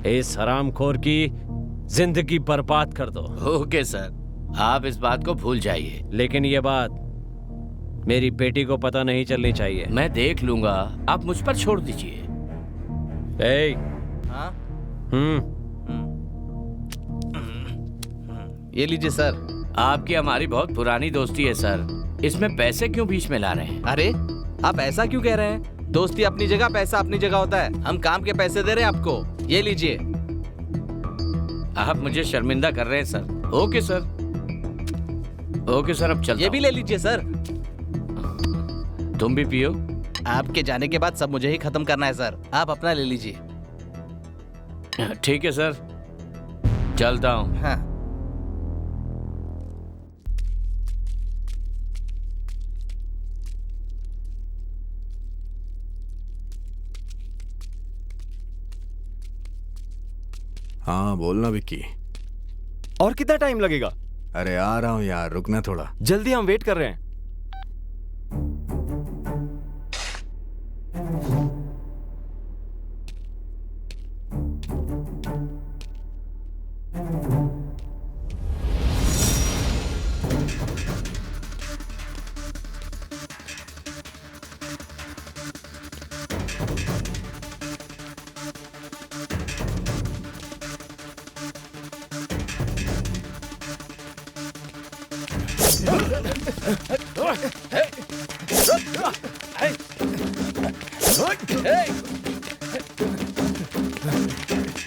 इस हरामखोर की जिंदगी बर्बाद कर दो। ओके सर, आप इस बात को भूल जाइए। लेकिन ये बात मेरी बेटी को पता नहीं चलनी चाहिए। मैं देख लूंगा, आप मुझ पर छोड़ दीजिए। हाँ? ये लीजिए सर। आपकी हमारी बहुत पुरानी दोस्ती है सर, इसमें पैसे क्यों बीच में ला रहे हैं? अरे आप ऐसा क्यों कह रहे हैं? दोस्ती अपनी जगह, पैसा अपनी जगह होता है। हम काम के पैसे दे रहे हैं आपको। ये लीजिए। आप मुझे शर्मिंदा कर रहे हैं sir. Okay sir, okay sir, अब चलता ये भी ले लीजिए सर। तुम भी पियो। आपके जाने के बाद सब मुझे ही खत्म करना है सर। आप अपना ले लीजिए। ठीक है सर, चलता हूँ। हाँ। हाँ बोलना विक्की। और कितना टाइम लगेगा? अरे आ रहा हूँ यार, रुकना थोड़ा। जल्दी, हम वेट कर रहे हैं।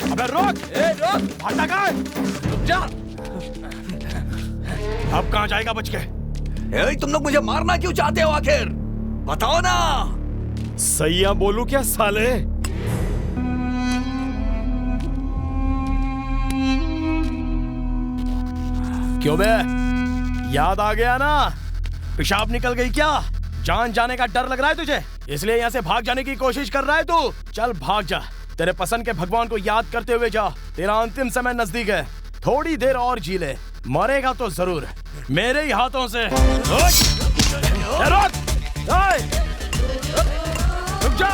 अबे रोक! रोक! भागता कहाँ है? रुक जा! अब कहाँ जाएगा बच के? तुम लोग मुझे मारना क्यों चाहते हो आखिर? बताओ ना। सैया बोलूं क्या साले? क्यों बे? याद आ गया ना? पेशाब निकल गई क्या? जान जाने का डर लग रहा है तुझे, इसलिए यहाँ से भाग जाने की कोशिश कर रहा है तू। चल भाग जा, तेरे पसंद के भगवान को याद करते हुए जा। तेरा अंतिम समय नजदीक है, थोड़ी देर और जी ले, मरेगा तो जरूर मेरे ही हाथों से। रुक जा।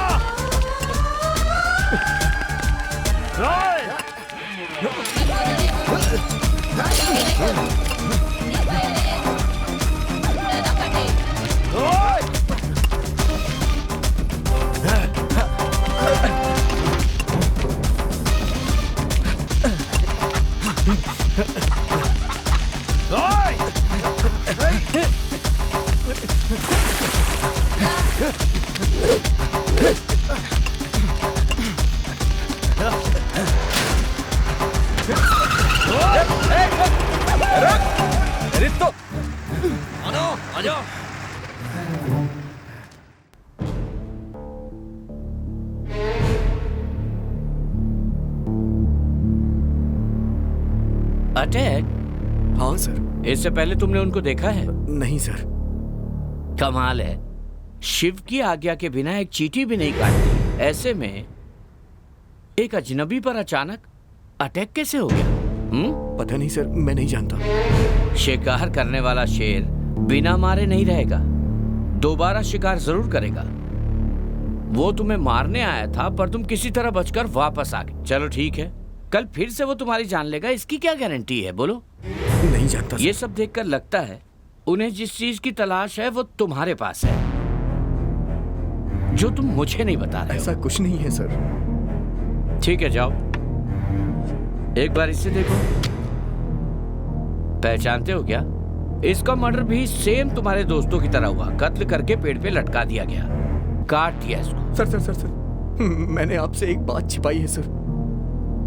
अटैक? हाँ सर। इससे पहले तुमने उनको देखा है? नहीं सर। कमाल है, शिव की आज्ञा के बिना एक चींटी भी नहीं काटती। ऐसे में एक अजनबी पर अचानक अटैक कैसे हो गया? पता नहीं सर, मैं नहीं जानता। शिकार करने वाला शेर बिना मारे नहीं रहेगा, दोबारा शिकार जरूर करेगा। वो तुम्हें मारने आया था पर तुम किसी तरह बचकर वापस आ गए। चलो ठीक है, कल फिर से वो तुम्हारी जान लेगा, इसकी क्या गारंटी है? बोलो। नहीं जानता सर। ये सब देखकर लगता है उन्हें जिस चीज की तलाश है वो तुम्हारे पास है, जो तुम मुझे नहीं बता रहे। ऐसा कुछ नहीं है सर। ठीक है, जाओ एक बार इसे देखो। पहचानते हो क्या? इसका मर्डर भी सेम तुम्हारे दोस्तों की तरह हुआ, कत्ल करके पेड़ पे लटका दिया गया, काट दिया इसको। सर सर सर सर, मैंने आपसे एक बात छिपाई है सर।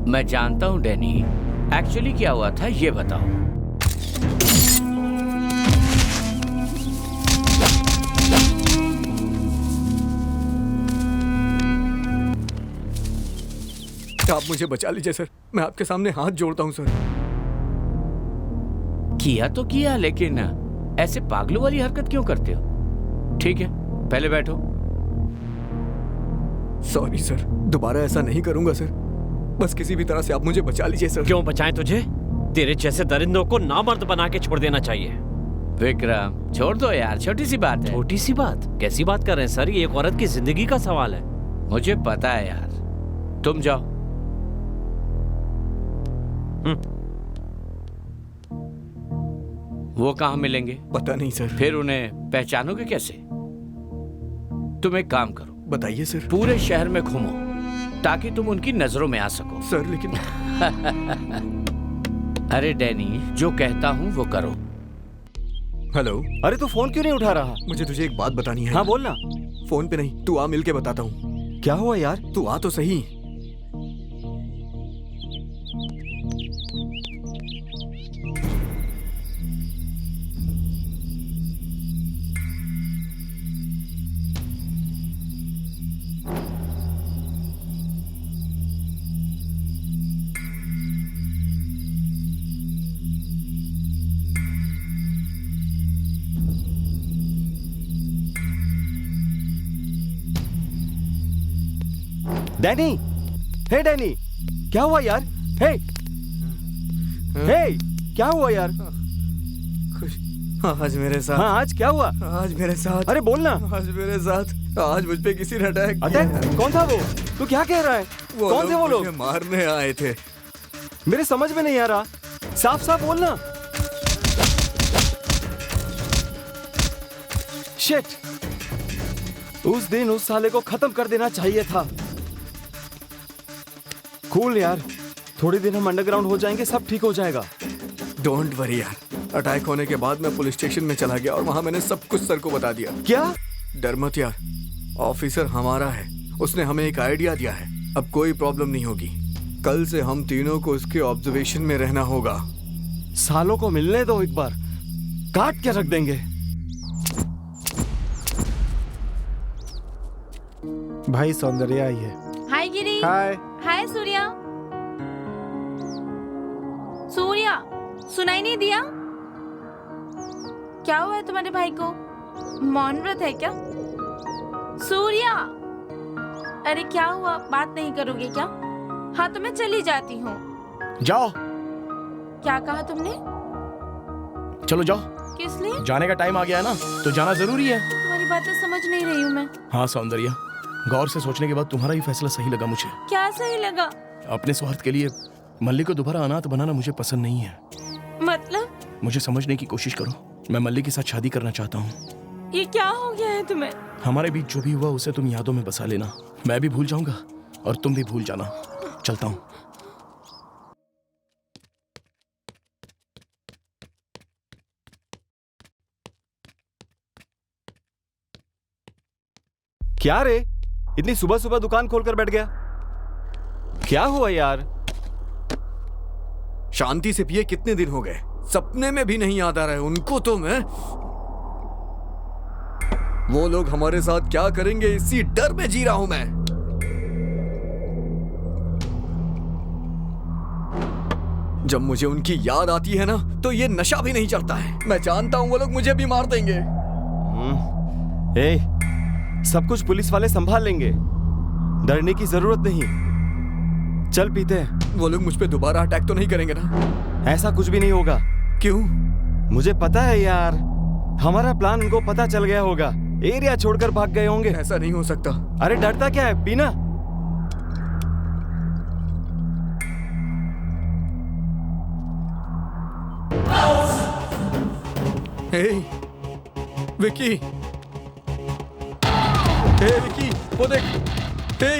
मैं जानता हूं डैनी, एक्चुअली क्या हुआ था ये बताओ। आप मुझे बचा लीजिए सर, मैं आपके सामने हाथ जोड़ता हूं सर। किया तो किया, लेकिन ऐसे पागलों वाली हरकत क्यों करते हो? ठीक है, पहले बैठो। सॉरी सर, दोबारा ऐसा नहीं करूंगा सर। बस किसी भी तरह से आप मुझे बचा लीजिए सर। क्यों बचाएं तुझे? तेरे जैसे दरिंदों को नामर्द बना के छोड़ देना चाहिए। विक्रम छोड़ दो यार, छोटी सी बात है। छोटी सी बात? कैसी बात कर रहे हैं सर, ये एक औरत की जिंदगी का सवाल है। मुझे पता है यार, तुम जाओ। वो कहाँ मिलेंगे? पता नहीं सर। फिर उन्हें पहचानोगे कैसे? तुम एक काम करो। बताइए सर। पूरे शहर में घूमो ताकि तुम उनकी नजरों में आ सको। सर लेकिन अरे डैनी, जो कहता हूँ वो करो। हेलो। अरे तू फोन क्यों नहीं उठा रहा? मुझे तुझे एक बात बतानी है। हाँ बोलना। फोन पे नहीं, तू आ, मिल के बताता हूँ। क्या हुआ यार? तू आ तो सही। डैनी, हे डैनी, क्या हुआ यार? हे, हे, क्या हुआ यार? आज मेरे साथ। हाँ, आज क्या हुआ? आज मेरे साथ। अरे बोलना। आज मेरे साथ, आज मुझ पे किसी ने अटैक। अटैक? कौन था वो? तू क्या कह रहा है? कौन थे वो लोग? मुझे मारने आए थे। मेरे समझ में नहीं आ रहा, साफ साफ बोलना। शिट, उस दिन उस साले को खत्म कर देना चाहिए था। कूल यार, थोड़ी दिन हम अंडरग्राउंड हो जाएंगे, सब ठीक हो जाएगा। डोंट वरी यार, अटैक होने के बाद मैं पुलिस स्टेशन में चला गया और वहां मैंने सब कुछ सर को बता दिया। क्या? डर मत यार, ऑफिसर हमारा है, उसने हमें एक आइडिया दिया है। अब कोई प्रॉब्लम नहीं होगी। कल से हम तीनों को उसके ऑब्जर्वेशन में रहना होगा। सालों को मिलने दो एक बार, काट के रख देंगे। भाई सौंदर्य आई है। हाय गिरी। हाय। हाय सूर्या। सूर्या, सुनाई नहीं दिया? क्या हुआ है तुम्हारे भाई को? मौन व्रत है क्या? सूर्या, अरे क्या हुआ, बात नहीं करोगे क्या? हाँ तो मैं चली जाती हूँ। जाओ। क्या कहा तुमने? चलो जाओ। किस लिए? जाने का टाइम आ गया है ना, तो जाना जरूरी है। तुम्हारी बातें समझ नहीं रही हूँ मैं। हाँ सौंदर्या, गौर से सोचने के बाद तुम्हारा ही फैसला सही लगा मुझे। क्या सही लगा? अपने स्वार्थ के लिए मल्ली को दोबारा अनाथ बनाना मुझे पसंद नहीं है। मतलब? मुझे समझने की कोशिश करो। मैं मल्ली के साथ शादी करना चाहता हूँ। ये क्या हो गया है तुम्हें? हमारे बीच जो भी हुआ उसे तुम यादों में बसा लेना। मैं भी भूल जाऊंगा और तुम भी भूल जाना। चलता हूँ। क्या रे, इतनी सुबह सुबह दुकान खोलकर बैठ गया? क्या हुआ यार? शांति से पिए कितने दिन हो गए, सपने में भी नहीं याद आ रहा है उनको। तो मैं, वो लोग हमारे साथ क्या करेंगे इसी डर में जी रहा हूं मैं। जब मुझे उनकी याद आती है ना, तो ये नशा भी नहीं चढ़ता है। मैं जानता हूं वो लोग मुझे भी मार देंगे। सब कुछ पुलिस वाले संभाल लेंगे, डरने की जरूरत नहीं। चल पीते हैं। वो लोग मुझ पे दोबारा अटैक तो नहीं करेंगे ना? ऐसा कुछ भी नहीं होगा। क्यों? मुझे पता है यार, हमारा प्लान उनको पता चल गया होगा, एरिया छोड़कर भाग गए होंगे। ऐसा नहीं हो सकता। अरे डरता क्या है, पीना। हे विकी, हे विकी, वो देख। हे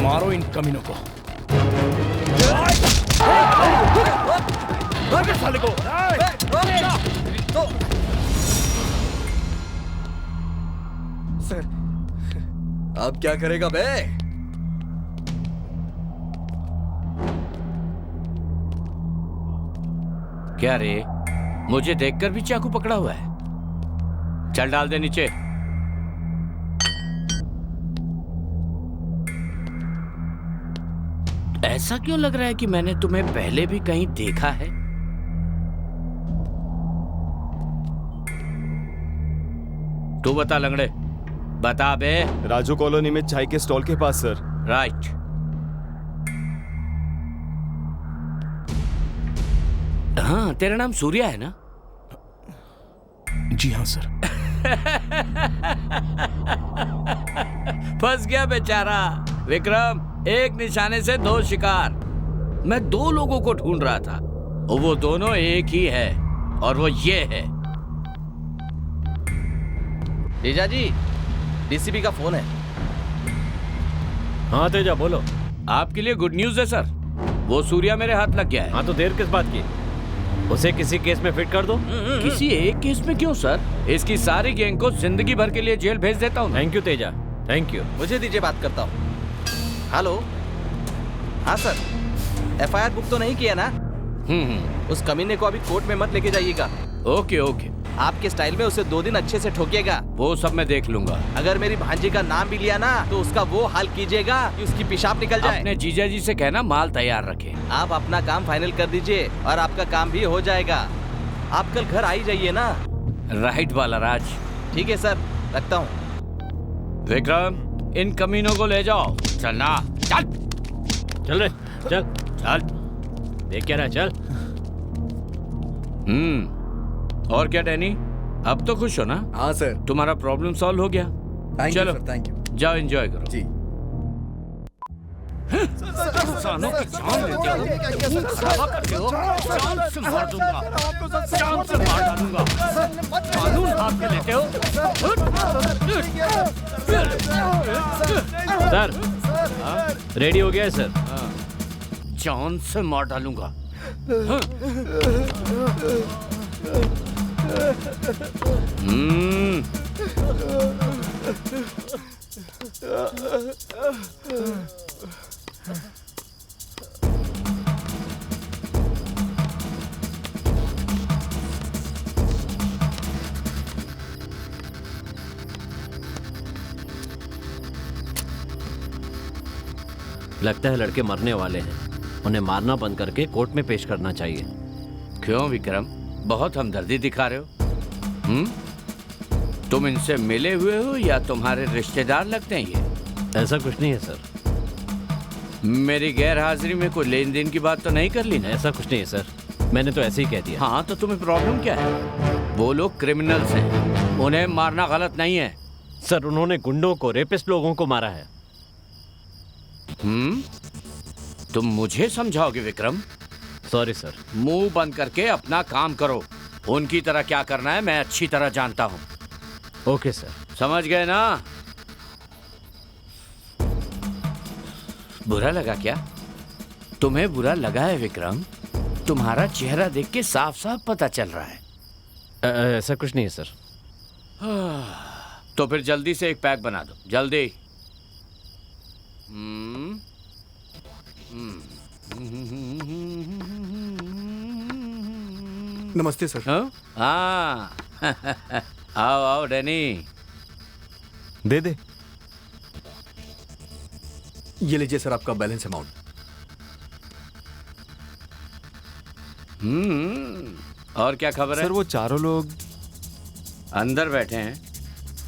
मारो इन कमीनों को। साले को। सर, अब क्या करेगा बे? क्या रे, मुझे देखकर भी चाकू पकड़ा हुआ है? चल डाल दे नीचे। ऐसा क्यों लग रहा है कि मैंने तुम्हें पहले भी कहीं देखा है? तू बता लंगड़े, बता बे। राजू कॉलोनी में चाय के स्टॉल के पास सर। राइट। हाँ, तेरा नाम सूर्या है ना? जी हाँ सर। फंस गया बेचारा विक्रम। एक निशाने से दो शिकार। मैं दो लोगों को ढूंढ रहा था, वो दोनों एक ही है, और वो ये है। तेजा जी, डीसीपी का फोन है। हाँ तेजा बोलो। आपके लिए गुड न्यूज है सर, वो सूर्या मेरे हाथ लग गया है। हाँ तो देर किस बात की, उसे किसी केस में फिट कर दो। किसी एक केस में क्यों सर? इसकी सारी गैंग को जिंदगी भर के लिए जेल भेज देता हूँ। Thank you Teja, thank you. मुझे दीजिए, बात करता हूँ। हेलो। हाँ सर, एफआईआर बुक तो नहीं किया ना? उस कमीने को अभी कोर्ट में मत लेके जाइएगा। Okay okay. आपके स्टाइल में उसे 2 दिन अच्छे से ठोकिएगा। वो सब मैं देख लूंगा। अगर मेरी भांजी का नाम भी लिया ना, तो उसका वो हाल कीजिएगा कि उसकी पेशाब निकल जाए। अपने जीजा जी से कहना माल तैयार रखे। आप अपना काम फाइनल कर दीजिए और आपका काम भी हो जाएगा। आप कल घर आ ही जाइए ना? राइट वाला राज। ठीक है सर, रखता हूँ। विक्रम, इन कमीनों को ले जाओ। चलना, चल चल रे, चल चल। देख क्या रहा, चल। और क्या डैनी, अब तो खुश हो ना? हाँ सर। तुम्हारा प्रॉब्लम सॉल्व हो गया। चलो थैंक यू। जाओ एंजॉय करो। जी। इंसानों की जान लेते हो, खून खराबा करते हो, जान से मार दूंगा, जान से मार डालूंगा। कानून हाथ में लेते हो। सर रेडी हो गया है सर। जान से मार डालूंगा। लगता है लड़के मरने वाले हैं। उन्हें मारना बंद करके कोर्ट में पेश करना चाहिए। क्यों विक्रम, बहुत हमदर्दी दिखा रहे हो? तुम इनसे मिले हुए हो या तुम्हारे रिश्तेदार लगते हैं ये? ऐसा कुछ नहीं है सर। मेरी गैर हाजिरी में कोई लेन देन की बात तो नहीं कर ली ना? ऐसा कुछ नहीं है सर, मैंने तो ऐसे ही कह दिया। हाँ, तो तुम्हें प्रॉब्लम क्या है? वो लोग क्रिमिनल्स हैं, उन्हें मारना गलत नहीं है। सर उन्होंने गुंडों को, रेपिस्ट लोगों को मारा है। तुम मुझे समझाओगे विक्रम? Sorry sir. मुंह बंद करके अपना काम करो। उनकी तरह क्या करना है मैं अच्छी तरह जानता हूँ। Okay sir. समझ गए ना? बुरा लगा क्या? तुम्हें बुरा लगा है विक्रम? तुम्हारा चेहरा देख के साफ साफ पता चल रहा है। ऐसा कुछ नहीं है सर। तो फिर जल्दी से एक पैक बना दो, जल्दी। नमस्ते सर। हाँ आओ आओ डैनी। दे दे। ये लीजिए सर आपका बैलेंस अमाउंट। और क्या खबर है? सर वो चारों लोग अंदर बैठे हैं।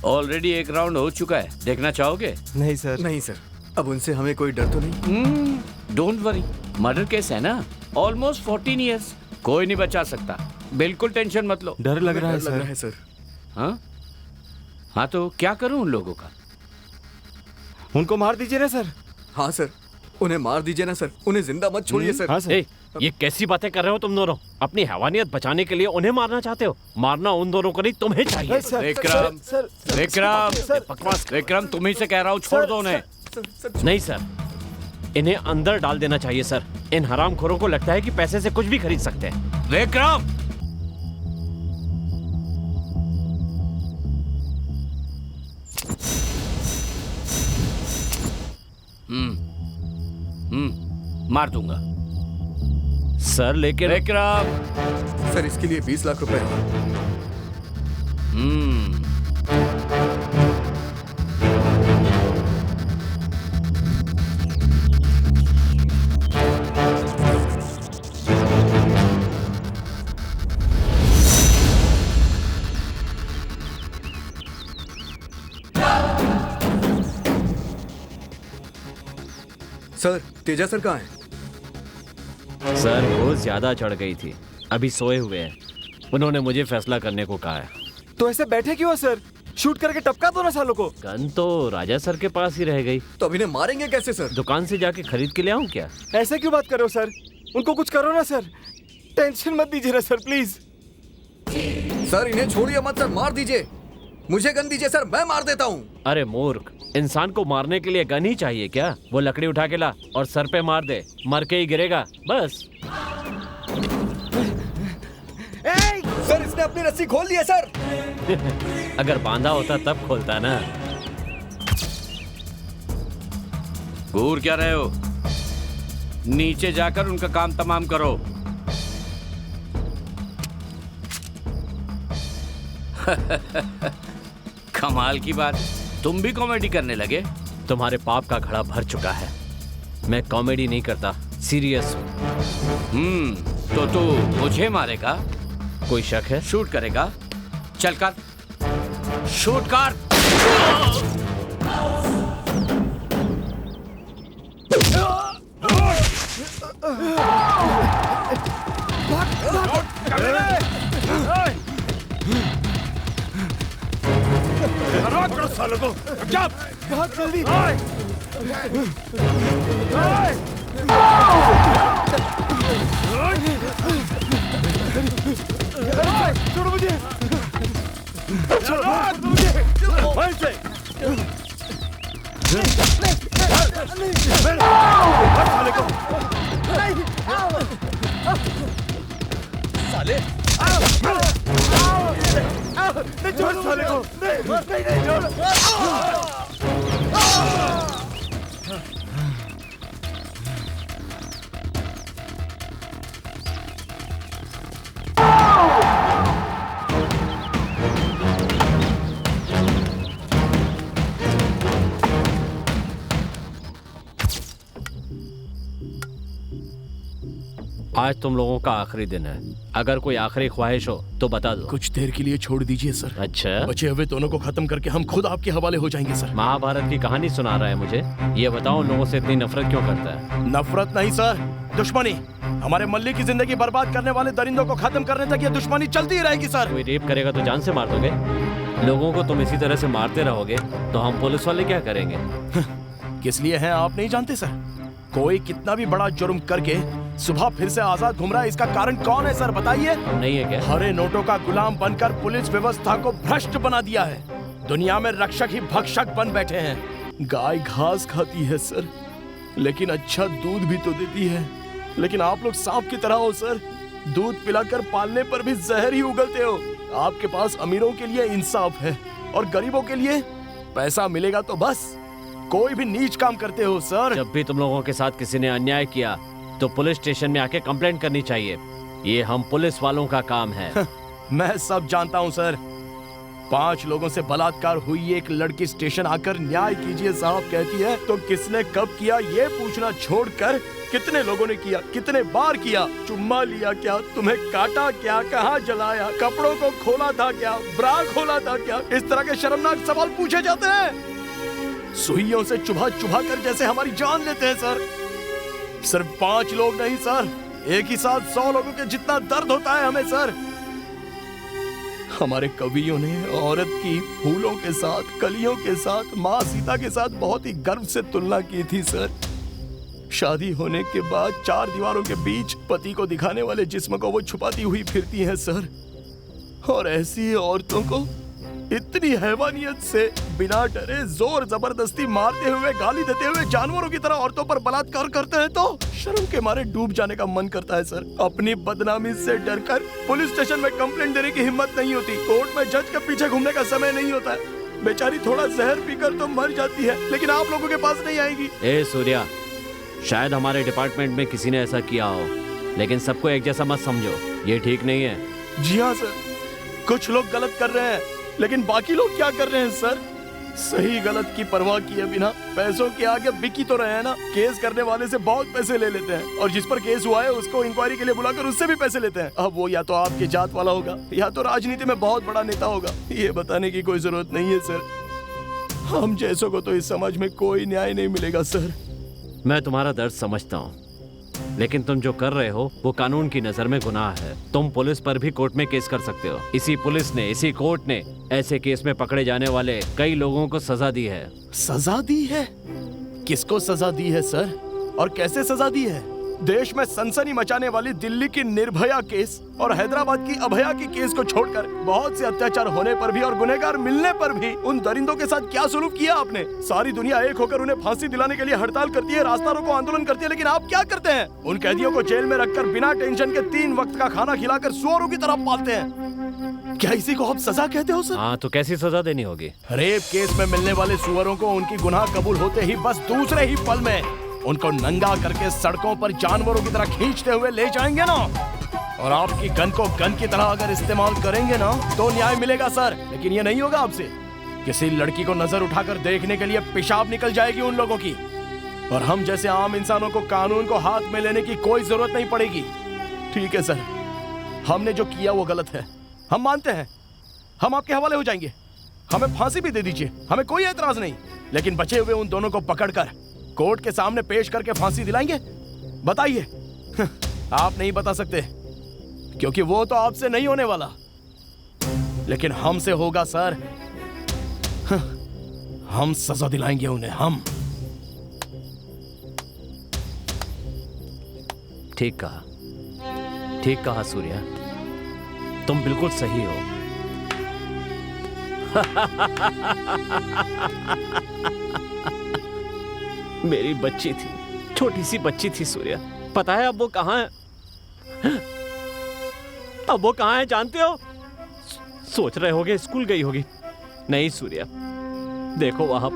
ऑलरेडी एक राउंड हो चुका है, देखना चाहोगे? नहीं सर। नहीं सर, अब उनसे हमें कोई डर तो नहीं। डोंट वरी, मर्डर केस है ना, ऑलमोस्ट 14 इयर्स, कोई नहीं बचा सकता। बिल्कुल टेंशन मत लो। डर लग रहा है सर। हाँ हाँ, तो क्या करूं उन लोगों का? उनको मार दीजिए ना सर। हाँ सर, उन्हें मार दीजिए ना सर, उन्हें जिंदा मत छोड़िए सर। हाँ सर। ये कैसी बातें कर रहे हो तुम दोनों? अपनी हैवानियत बचाने के लिए उन्हें मारना चाहते हो? मारना उन दोनों को नहीं, तुम्हें चाहिए। विक्रम, विक्रम तुम्ही से कह रहा हूँ, छोड़ दो उन्हें। नहीं सर, इन्हें अंदर डाल देना चाहिए सर। इन हरामखोरों को लगता है कि पैसे से कुछ भी खरीद सकते हैं। विक्रम, मार दूंगा सर, लेकिन विक्रम। सर इसके लिए 20 लाख रुपए। सर तेजा सर कहाँ है? सर वो ज्यादा चढ़ गई थी, अभी सोए हुए हैं। उन्होंने मुझे फैसला करने को कहा है। तो ऐसे बैठे क्यों सर? शूट करके टपका दो ना सालों को। गन तो राजा सर के पास ही रह गई। तो अब इन्हें मारेंगे कैसे सर? दुकान से जाके खरीद के ले आऊं क्या? ऐसे क्यों बात कर रहे हो सर? उनको कुछ करो ना सर, टेंशन मत दीजिए ना सर प्लीज। सर इन्हें छोड़िए मत सर, मार दीजिए। मुझे गन दीजिए सर, मैं मार देता हूँ। अरे मूर्ख, इंसान को मारने के लिए गन ही चाहिए क्या? वो लकड़ी उठा के ला और सर पे मार दे, मर के ही गिरेगा बस। सर इसने अपनी रस्सी खोल दी है सर। अगर बांधा होता तब खोलता ना। घूर क्या रहे हो? नीचे जाकर उनका काम तमाम करो। कमाल की बात, तुम भी कॉमेडी करने लगे? तुम्हारे पाप का घड़ा भर चुका है। मैं कॉमेडी नहीं करता, सीरियस हूँ। तो तू मुझे मारेगा? कोई शक है? शूट करेगा? चल कर, शूट कर। सालों को बहुत जल्दी। छोड़ो मुझे, छोड़ो मुझे। साले को साले नहीं छोड़ साले को, नहीं छोड़। आज तुम लोगों का आखिरी दिन है। अगर कोई आखिरी ख्वाहिश हो तो बता दो। कुछ देर के लिए छोड़ दीजिए सर। अच्छा, बचे हुए दोनों को खत्म करके हम खुद आपके हवाले हो जाएंगे सर। महाभारत की कहानी सुना रहा है मुझे। ये बताओ उन लोगों से इतनी नफरत क्यों करता है? नफरत नहीं सर, दुश्मनी। हमारे मल्ली की जिंदगी बर्बाद करने वाले दरिंदों को खत्म करने तक ये दुश्मनी चलती ही रहेगी सर। कोई रेप करेगा तो जान से मार दोगे? लोगों को तुम इसी तरह से मारते रहोगे तो हम पुलिस वाले क्या करेंगे? किस लिए हैं आप नहीं जानते सर। कोई कितना भी बड़ा जुर्म करके सुबह फिर से आजाद घूम रहा है, इसका कारण कौन है सर बताइए? नहीं है क्या? हरे नोटों का गुलाम बनकर पुलिस व्यवस्था को भ्रष्ट बना दिया है। दुनिया में रक्षक ही भक्षक बन बैठे हैं। गाय घास खाती है सर, लेकिन अच्छा दूध भी तो देती है। लेकिन आप लोग सांप की तरह हो सर, दूध पिलाकर पालने पर भी जहर ही उगलते हो। आपके पास अमीरों के लिए इंसाफ है और गरीबों के लिए पैसा मिलेगा तो बस कोई भी नीच काम करते हो सर। जब भी तुम लोगों के साथ किसी ने अन्याय किया तो पुलिस स्टेशन में आके कंप्लेंट करनी चाहिए। ये हम पुलिस वालों का काम है। मैं सब जानता हूँ सर। 5 लोगों से बलात्कार हुई एक लड़की स्टेशन आकर न्याय कीजिए साहब कहती है तो किसने कब किया ये पूछना छोड़कर कितने लोगों ने किया, कितने बार किया, चुम्मा लिया क्या, तुम्हें काटा क्या, कहाँ जलाया, कपड़ों को खोला था क्या, ब्रा खोला था क्या, इस तरह के शर्मनाक सवाल पूछे जाते हैं। सुइयों से चुभा चुभा कर जैसे हमारी जान लेते हैं सर। सिर्फ 5 लोग नहीं सर, एक ही साथ 100 लोगों के जितना दर्द होता है हमें सर। हमारे कवियों ने औरत की फूलों के साथ, कलियों के साथ, माँ सीता के साथ बहुत ही गर्व से तुलना की थी सर। शादी होने के बाद 4 दीवारों के बीच पति को दिखाने वाले जिस्म को वो छुपाती हुई फिरती हैं सर। और ऐसी औरतों को इतनी हैवानियत से बिना डरे जोर जबरदस्ती मारते हुए, गाली देते हुए जानवरों की तरह औरतों पर बलात्कार करते हैं तो शर्म के मारे डूब जाने का मन करता है सर। अपनी बदनामी से डरकर पुलिस स्टेशन में कंप्लेंट देने की हिम्मत नहीं होती। कोर्ट में जज के पीछे घूमने का समय नहीं होता है। बेचारी थोड़ा जहर पीकर तो मर जाती है, लेकिन आप लोगों के पास नहीं आएगी। ए सूर्या, शायद हमारे डिपार्टमेंट में किसी ने ऐसा किया हो, लेकिन सबको एक जैसा मत समझो, ये ठीक नहीं है। जी हाँ सर, कुछ लोग गलत कर रहे हैं, लेकिन बाकी लोग क्या कर रहे हैं सर? सही गलत की परवाह किए बिना पैसों के आगे बिकी तो रहे हैं ना। केस करने वाले से बहुत पैसे ले लेते हैं और जिस पर केस हुआ है उसको इंक्वायरी के लिए बुलाकर उससे भी पैसे लेते हैं। अब वो या तो आपकी जात वाला होगा या तो राजनीति में बहुत बड़ा नेता होगा। ये बताने की कोई जरूरत नहीं है सर। हम जैसों को तो इस समाज में कोई न्याय नहीं मिलेगा सर। मैं तुम्हारा दर्द समझता हूँ, लेकिन तुम जो कर रहे हो वो कानून की नजर में गुनाह है। तुम पुलिस पर भी कोर्ट में केस कर सकते हो। इसी पुलिस ने, इसी कोर्ट ने ऐसे केस में पकड़े जाने वाले कई लोगों को सजा दी है। सजा दी है? किसको सजा दी है सर, और कैसे सजा दी है? देश में सनसनी मचाने वाली दिल्ली की निर्भया केस और हैदराबाद की अभया की केस को छोड़कर बहुत से अत्याचार होने पर भी और गुनहगार मिलने पर भी उन दरिंदों के साथ क्या सुलूक किया आपने? सारी दुनिया एक होकर उन्हें फांसी दिलाने के लिए हड़ताल करती है, रास्ता रोको आंदोलन करती है, लेकिन आप क्या करते हैं? उन कैदियों को जेल में रखकर बिना टेंशन के 3 वक्त का खाना खिलाकर सुअरों की तरह पालते हैं। क्या इसी को आप सजा कहते हो सर? हाँ, तो कैसी सजा देनी होगी? रेप केस में मिलने वाले सुअरों को उनकी गुनाह कबूल होते ही बस दूसरे ही पल में उनको नंगा करके सड़कों पर जानवरों की तरह खींचते हुए ले जाएंगे ना। और आपकी गन को गन की तरह अगर इस्तेमाल करेंगे ना तो न्याय मिलेगा सर। लेकिन ये नहीं होगा आपसे। किसी लड़की को नजर उठाकर देखने के लिए पेशाब निकल जाएगी उन लोगों की, और हम जैसे आम इंसानों को कानून को हाथ में लेने की कोई जरूरत नहीं पड़ेगी। ठीक है सर, हमने जो किया वो गलत है, हम मानते हैं। हम आपके हवाले हो जाएंगे, हमें फांसी भी दे दीजिए, हमें कोई एतराज नहीं। लेकिन बचे हुए उन दोनों को पकड़कर कोर्ट के सामने पेश करके फांसी दिलाएंगे? बताइए। आप नहीं बता सकते क्योंकि वो तो आपसे नहीं होने वाला, लेकिन हमसे होगा सर। हम सजा दिलाएंगे उन्हें, हम। ठीक कहा सूर्या, तुम बिल्कुल सही हो। मेरी बच्ची थी, छोटी सी बच्ची थी सूर्या। पता है अब वो कहाँ है? अब वो कहाँ है जानते हो? सोच रहे होगे स्कूल गई होगी। नहीं सूर्या, देखो वहां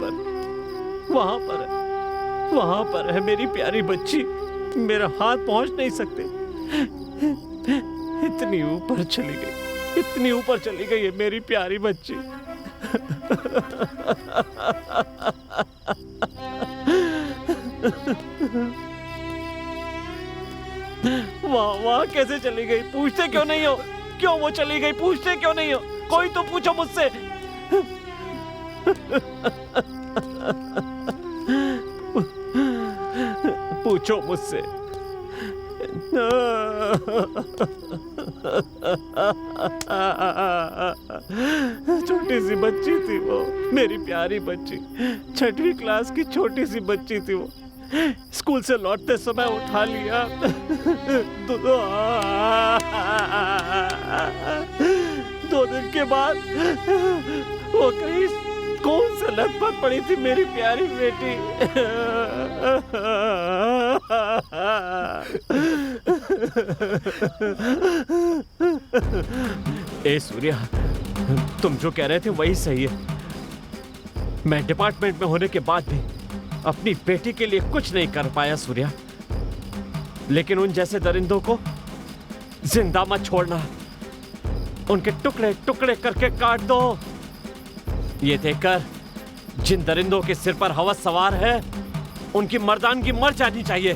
पर है मेरी प्यारी बच्ची। मेरा हाथ पहुंच नहीं सकते, इतनी ऊपर चली गई है मेरी प्यारी बच्ची। वहाँ कैसे चली गई? पूछते क्यों नहीं हो? क्यों वो चली गई? पूछते क्यों नहीं हो? कोई तो पूछो मुझसे। पूछो मुझसे। छोटी सी बच्ची थी वो, मेरी प्यारी बच्ची। 6वीं क्लास की छोटी सी बच्ची थी वो। स्कूल से लौटते समय उठा लिया। 2 दिन के बाद वो कहीं कौन से लत पर पड़ी थी मेरी प्यारी बेटी। ए सूर्या, तुम जो कह रहे थे वही सही है। मैं डिपार्टमेंट में होने के बाद भी अपनी बेटी के लिए कुछ नहीं कर पाया सूर्या। लेकिन उन जैसे दरिंदों को जिंदा मत छोड़ना, उनके टुकड़े टुकड़े करके काट दो। ये देखकर जिन दरिंदों के सिर पर हवस सवार है, उनकी मर्दानगी मर जानी चाहिए।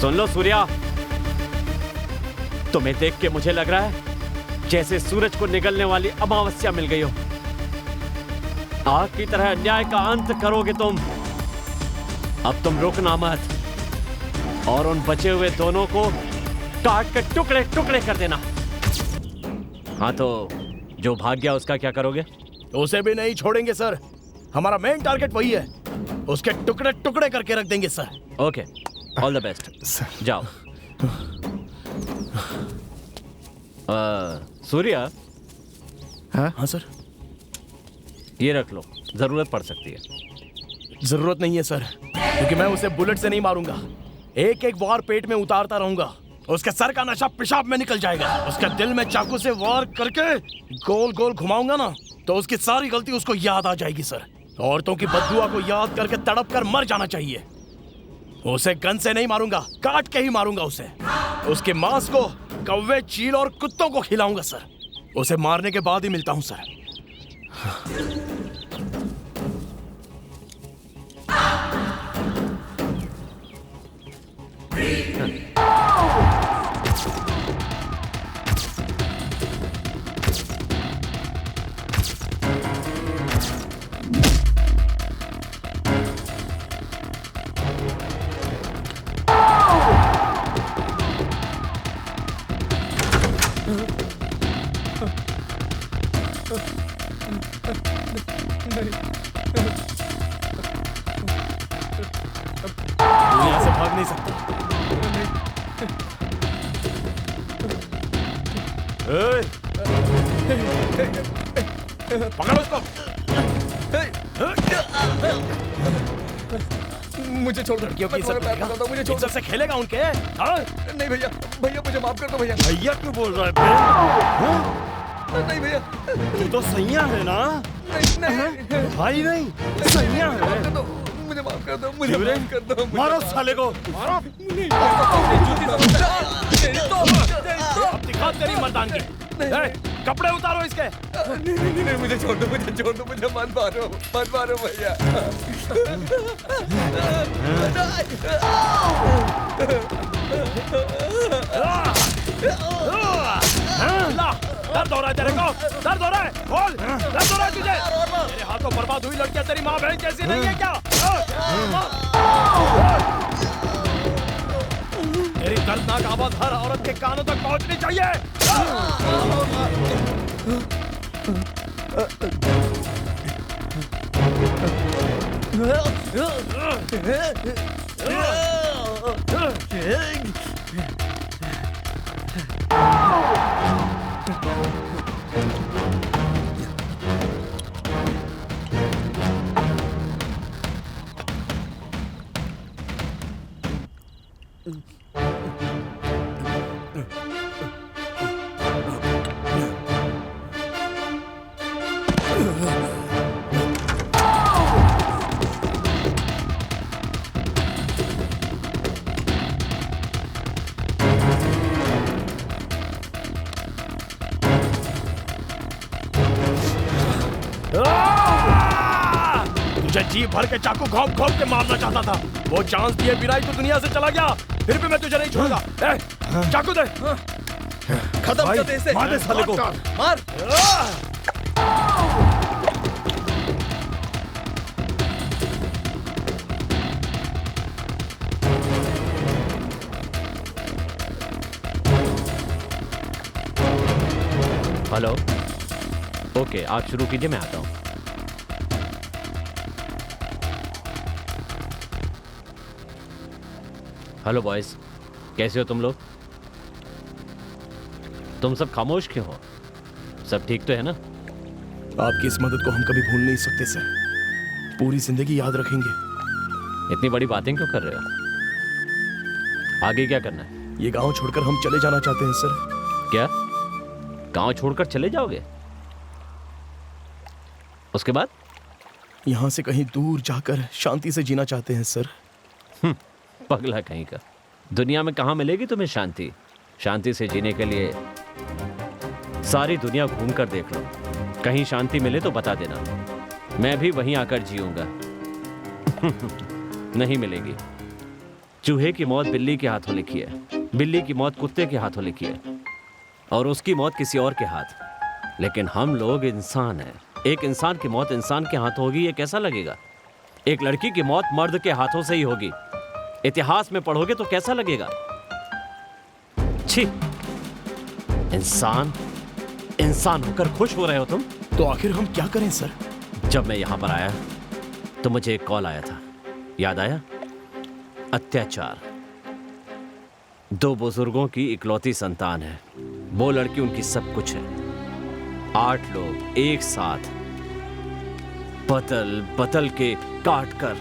सुन लो सूर्या, तुम्हें देख के मुझे लग रहा है जैसे सूरज को निगलने वाली अमावस्या मिल गई हो। आग की तरह अन्याय का अंत करोगे तुम। अब तुम रुकना मत और उन बचे हुए दोनों को काट कर टुकड़े टुकड़े कर देना। हाँ तो जो भाग गया उसका क्या करोगे? उसे भी नहीं छोड़ेंगे सर। हमारा मेन टारगेट वही है, उसके टुकड़े टुकड़े करके रख देंगे sir. Okay, all the best. जाओ। सूर्या। हाँ सर। ये रख लो, जरूरत पड़ सकती है। जरूरत नहीं है सर, क्योंकि मैं उसे बुलेट से नहीं मारूंगा। एक एक वार पेट में उतारता रहूंगा। उसके सर का नशा पेशाब में निकल जाएगा। उसके दिल में चाकू से वार करके गोल गोल घुमाऊंगा ना, तो उसकी सारी गलती उसको याद आ जाएगी सर। औरतों की बददुआ को याद करके तड़प कर मर जाना चाहिए। उसे गन से नहीं मारूंगा, काट के ही मारूंगा उसे। उसके मांस को कौवे, चील और कुत्तों को खिलाऊंगा सर। उसे मारने के बाद ही मिलता हूं सर। यहाँ से भाग नहीं सकता। पकड़ो उसको। मुझे छोड़, लड़कियों की इज्जत मुझे छोड़। से खेलेगा उनके? हाँ? नहीं भैया, भैया मुझे माफ कर दो भैया। भैया क्यों बोल रहा है? नहीं भैया, तू तो सैया है ना? नहीं भाई नहीं, सैया है। मुझे माफ कर दो, मुझे माफ कर दो। मारो साले को, मारो। अब दिखा तेरी मर्दानगी। कपड़े उतारो इसके। नहीं, मुझे छोड़ दो, मुझे मत मारो भैया। दर्द हो रहा है तेरे को? दर्द हो रहा है? बोल, दर्द हो रहा है तुझे? तेरे हाथों बर्बाद हुई लड़कियां तेरी माँ बहन जैसी नहीं है क्या? तेरी दर्दनाक आवाज हर औरत के कानों तक पहुंचनी चाहिए। तुझे जी भर के चाकू घोंप घोंप के मारना चाहता था। वो चांस दिए बिना ही तो दुनिया से चला गया। फिर भी मैं तुझे नहीं छोड़ूंगा। चाकू दे। खत्म कर दे इसे। मार दे साले को। मार। हेलो। ओके, आप शुरू कीजिए, मैं आता हूं। हेलो बॉयज, कैसे हो तुम लोग? तुम सब खामोश क्यों हो? सब ठीक तो है ना? आपकी इस मदद को हम कभी भूल नहीं सकते सर, पूरी जिंदगी याद रखेंगे। इतनी बड़ी बातें क्यों कर रहे हो? आगे क्या करना है? ये गांव छोड़कर हम चले जाना चाहते हैं सर। क्या गांव छोड़कर चले जाओगे? उसके बाद? यहां से कहीं दूर जाकर शांति से जीना चाहते हैं सर। पगला कहीं का। दुनिया में कहां मिलेगी तुम्हें शांति? शांति से जीने के लिए सारी दुनिया घूम कर देख लो, कहीं शांति मिले तो बता देना, मैं भी वहीं आकर जीऊंगा। नहीं मिलेगी। चूहे की मौत बिल्ली के हाथों लिखी है, बिल्ली की मौत कुत्ते के हाथों लिखी है, और उसकी मौत किसी और के हाथ। लेकिन हम लोग इंसान हैं, एक इंसान की मौत इंसान के हाथ होगी, ये कैसा लगेगा? एक लड़की की मौत मर्द के हाथों से ही होगी, इतिहास में पढ़ोगे तो कैसा लगेगा? छी, इंसान इंसान होकर खुश हो रहे हो तुम? तो आखिर हम क्या करें सर? जब मैं यहां पर आया तो मुझे एक कॉल आया था, याद आया? अत्याचार। 2 बुजुर्गों की इकलौती संतान है, वो लड़की उनकी सब कुछ है। 8 लोग एक साथ बदल बदल के काट कर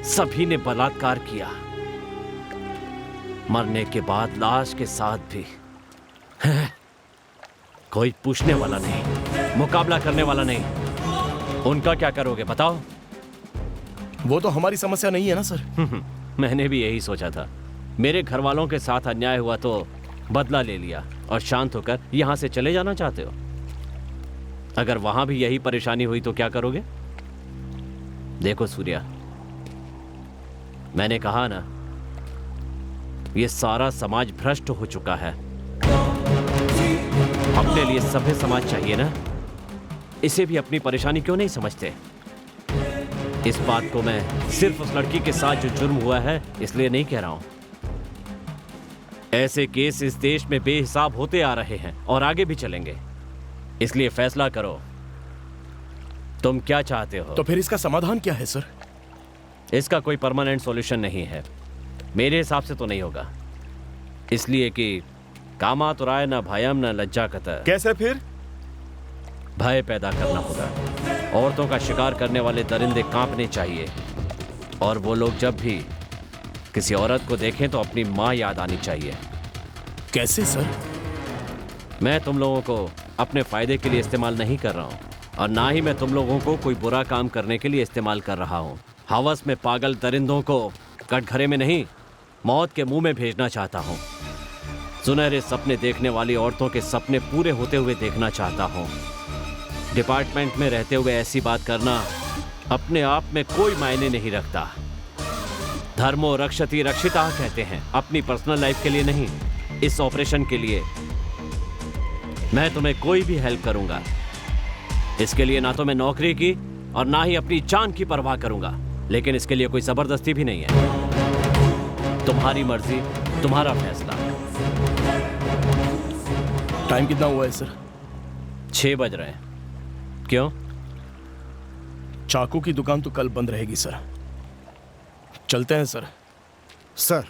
सभी ने बलात्कार किया। मरने के बाद लाश के साथ भी कोई पूछने वाला नहीं, मुकाबला करने वाला नहीं। उनका क्या करोगे बताओ? वो तो हमारी समस्या नहीं है ना सर। मैंने भी यही सोचा था। मेरे घर वालों के साथ अन्याय हुआ तो बदला ले लिया और शांत होकर यहां से चले जाना चाहते हो। अगर वहां भी यही परेशानी हुई तो क्या करोगे? देखो सूर्या, मैंने कहा ना, ये सारा समाज भ्रष्ट हो चुका है। अपने लिए सभ्य समाज चाहिए ना, इसे भी अपनी परेशानी क्यों नहीं समझते? इस बात को मैं सिर्फ उस लड़की के साथ जो जुर्म हुआ है इसलिए नहीं कह रहा हूं। ऐसे केस इस देश में बेहिसाब होते आ रहे हैं और आगे भी चलेंगे। इसलिए फैसला करो, तुम क्या चाहते हो? तो फिर इसका समाधान क्या है सर? इसका कोई परमानेंट सॉल्यूशन नहीं है, मेरे हिसाब से तो नहीं होगा। इसलिए कि कामातुराय न भयम न लज्जा कतर। कैसे फिर? भय पैदा करना होगा। औरतों का शिकार करने वाले दरिंदे कांपने चाहिए, और वो लोग जब भी किसी औरत को देखें तो अपनी माँ याद आनी चाहिए। कैसे सर? मैं तुम लोगों को अपने फायदे के लिए इस्तेमाल नहीं कर रहा हूँ, और ना ही मैं तुम लोगों को कोई बुरा काम करने के लिए इस्तेमाल कर रहा हूँ। हवस में पागल दरिंदों को कटघरे में नहीं, मौत के मुंह में भेजना चाहता हूँ। सुनहरे सपने देखने वाली औरतों के सपने पूरे होते हुए देखना चाहता हूँ। डिपार्टमेंट में रहते हुए ऐसी बात करना अपने आप में कोई मायने नहीं रखता। धर्मो रक्षति रक्षिता कहते हैं, अपनी पर्सनल लाइफ के लिए नहीं, इस ऑपरेशन के लिए मैं तुम्हें कोई भी हेल्प करूंगा। इसके लिए ना तो मैं नौकरी की और ना ही अपनी जान की परवाह करूंगा, लेकिन इसके लिए कोई जबरदस्ती भी नहीं है। तुम्हारी मर्जी, तुम्हारा फैसला। टाइम कितना हुआ है सर? 6 बज रहे हैं। क्यों? चाकू की दुकान तो कल बंद रहेगी सर। चलते हैं सर। सर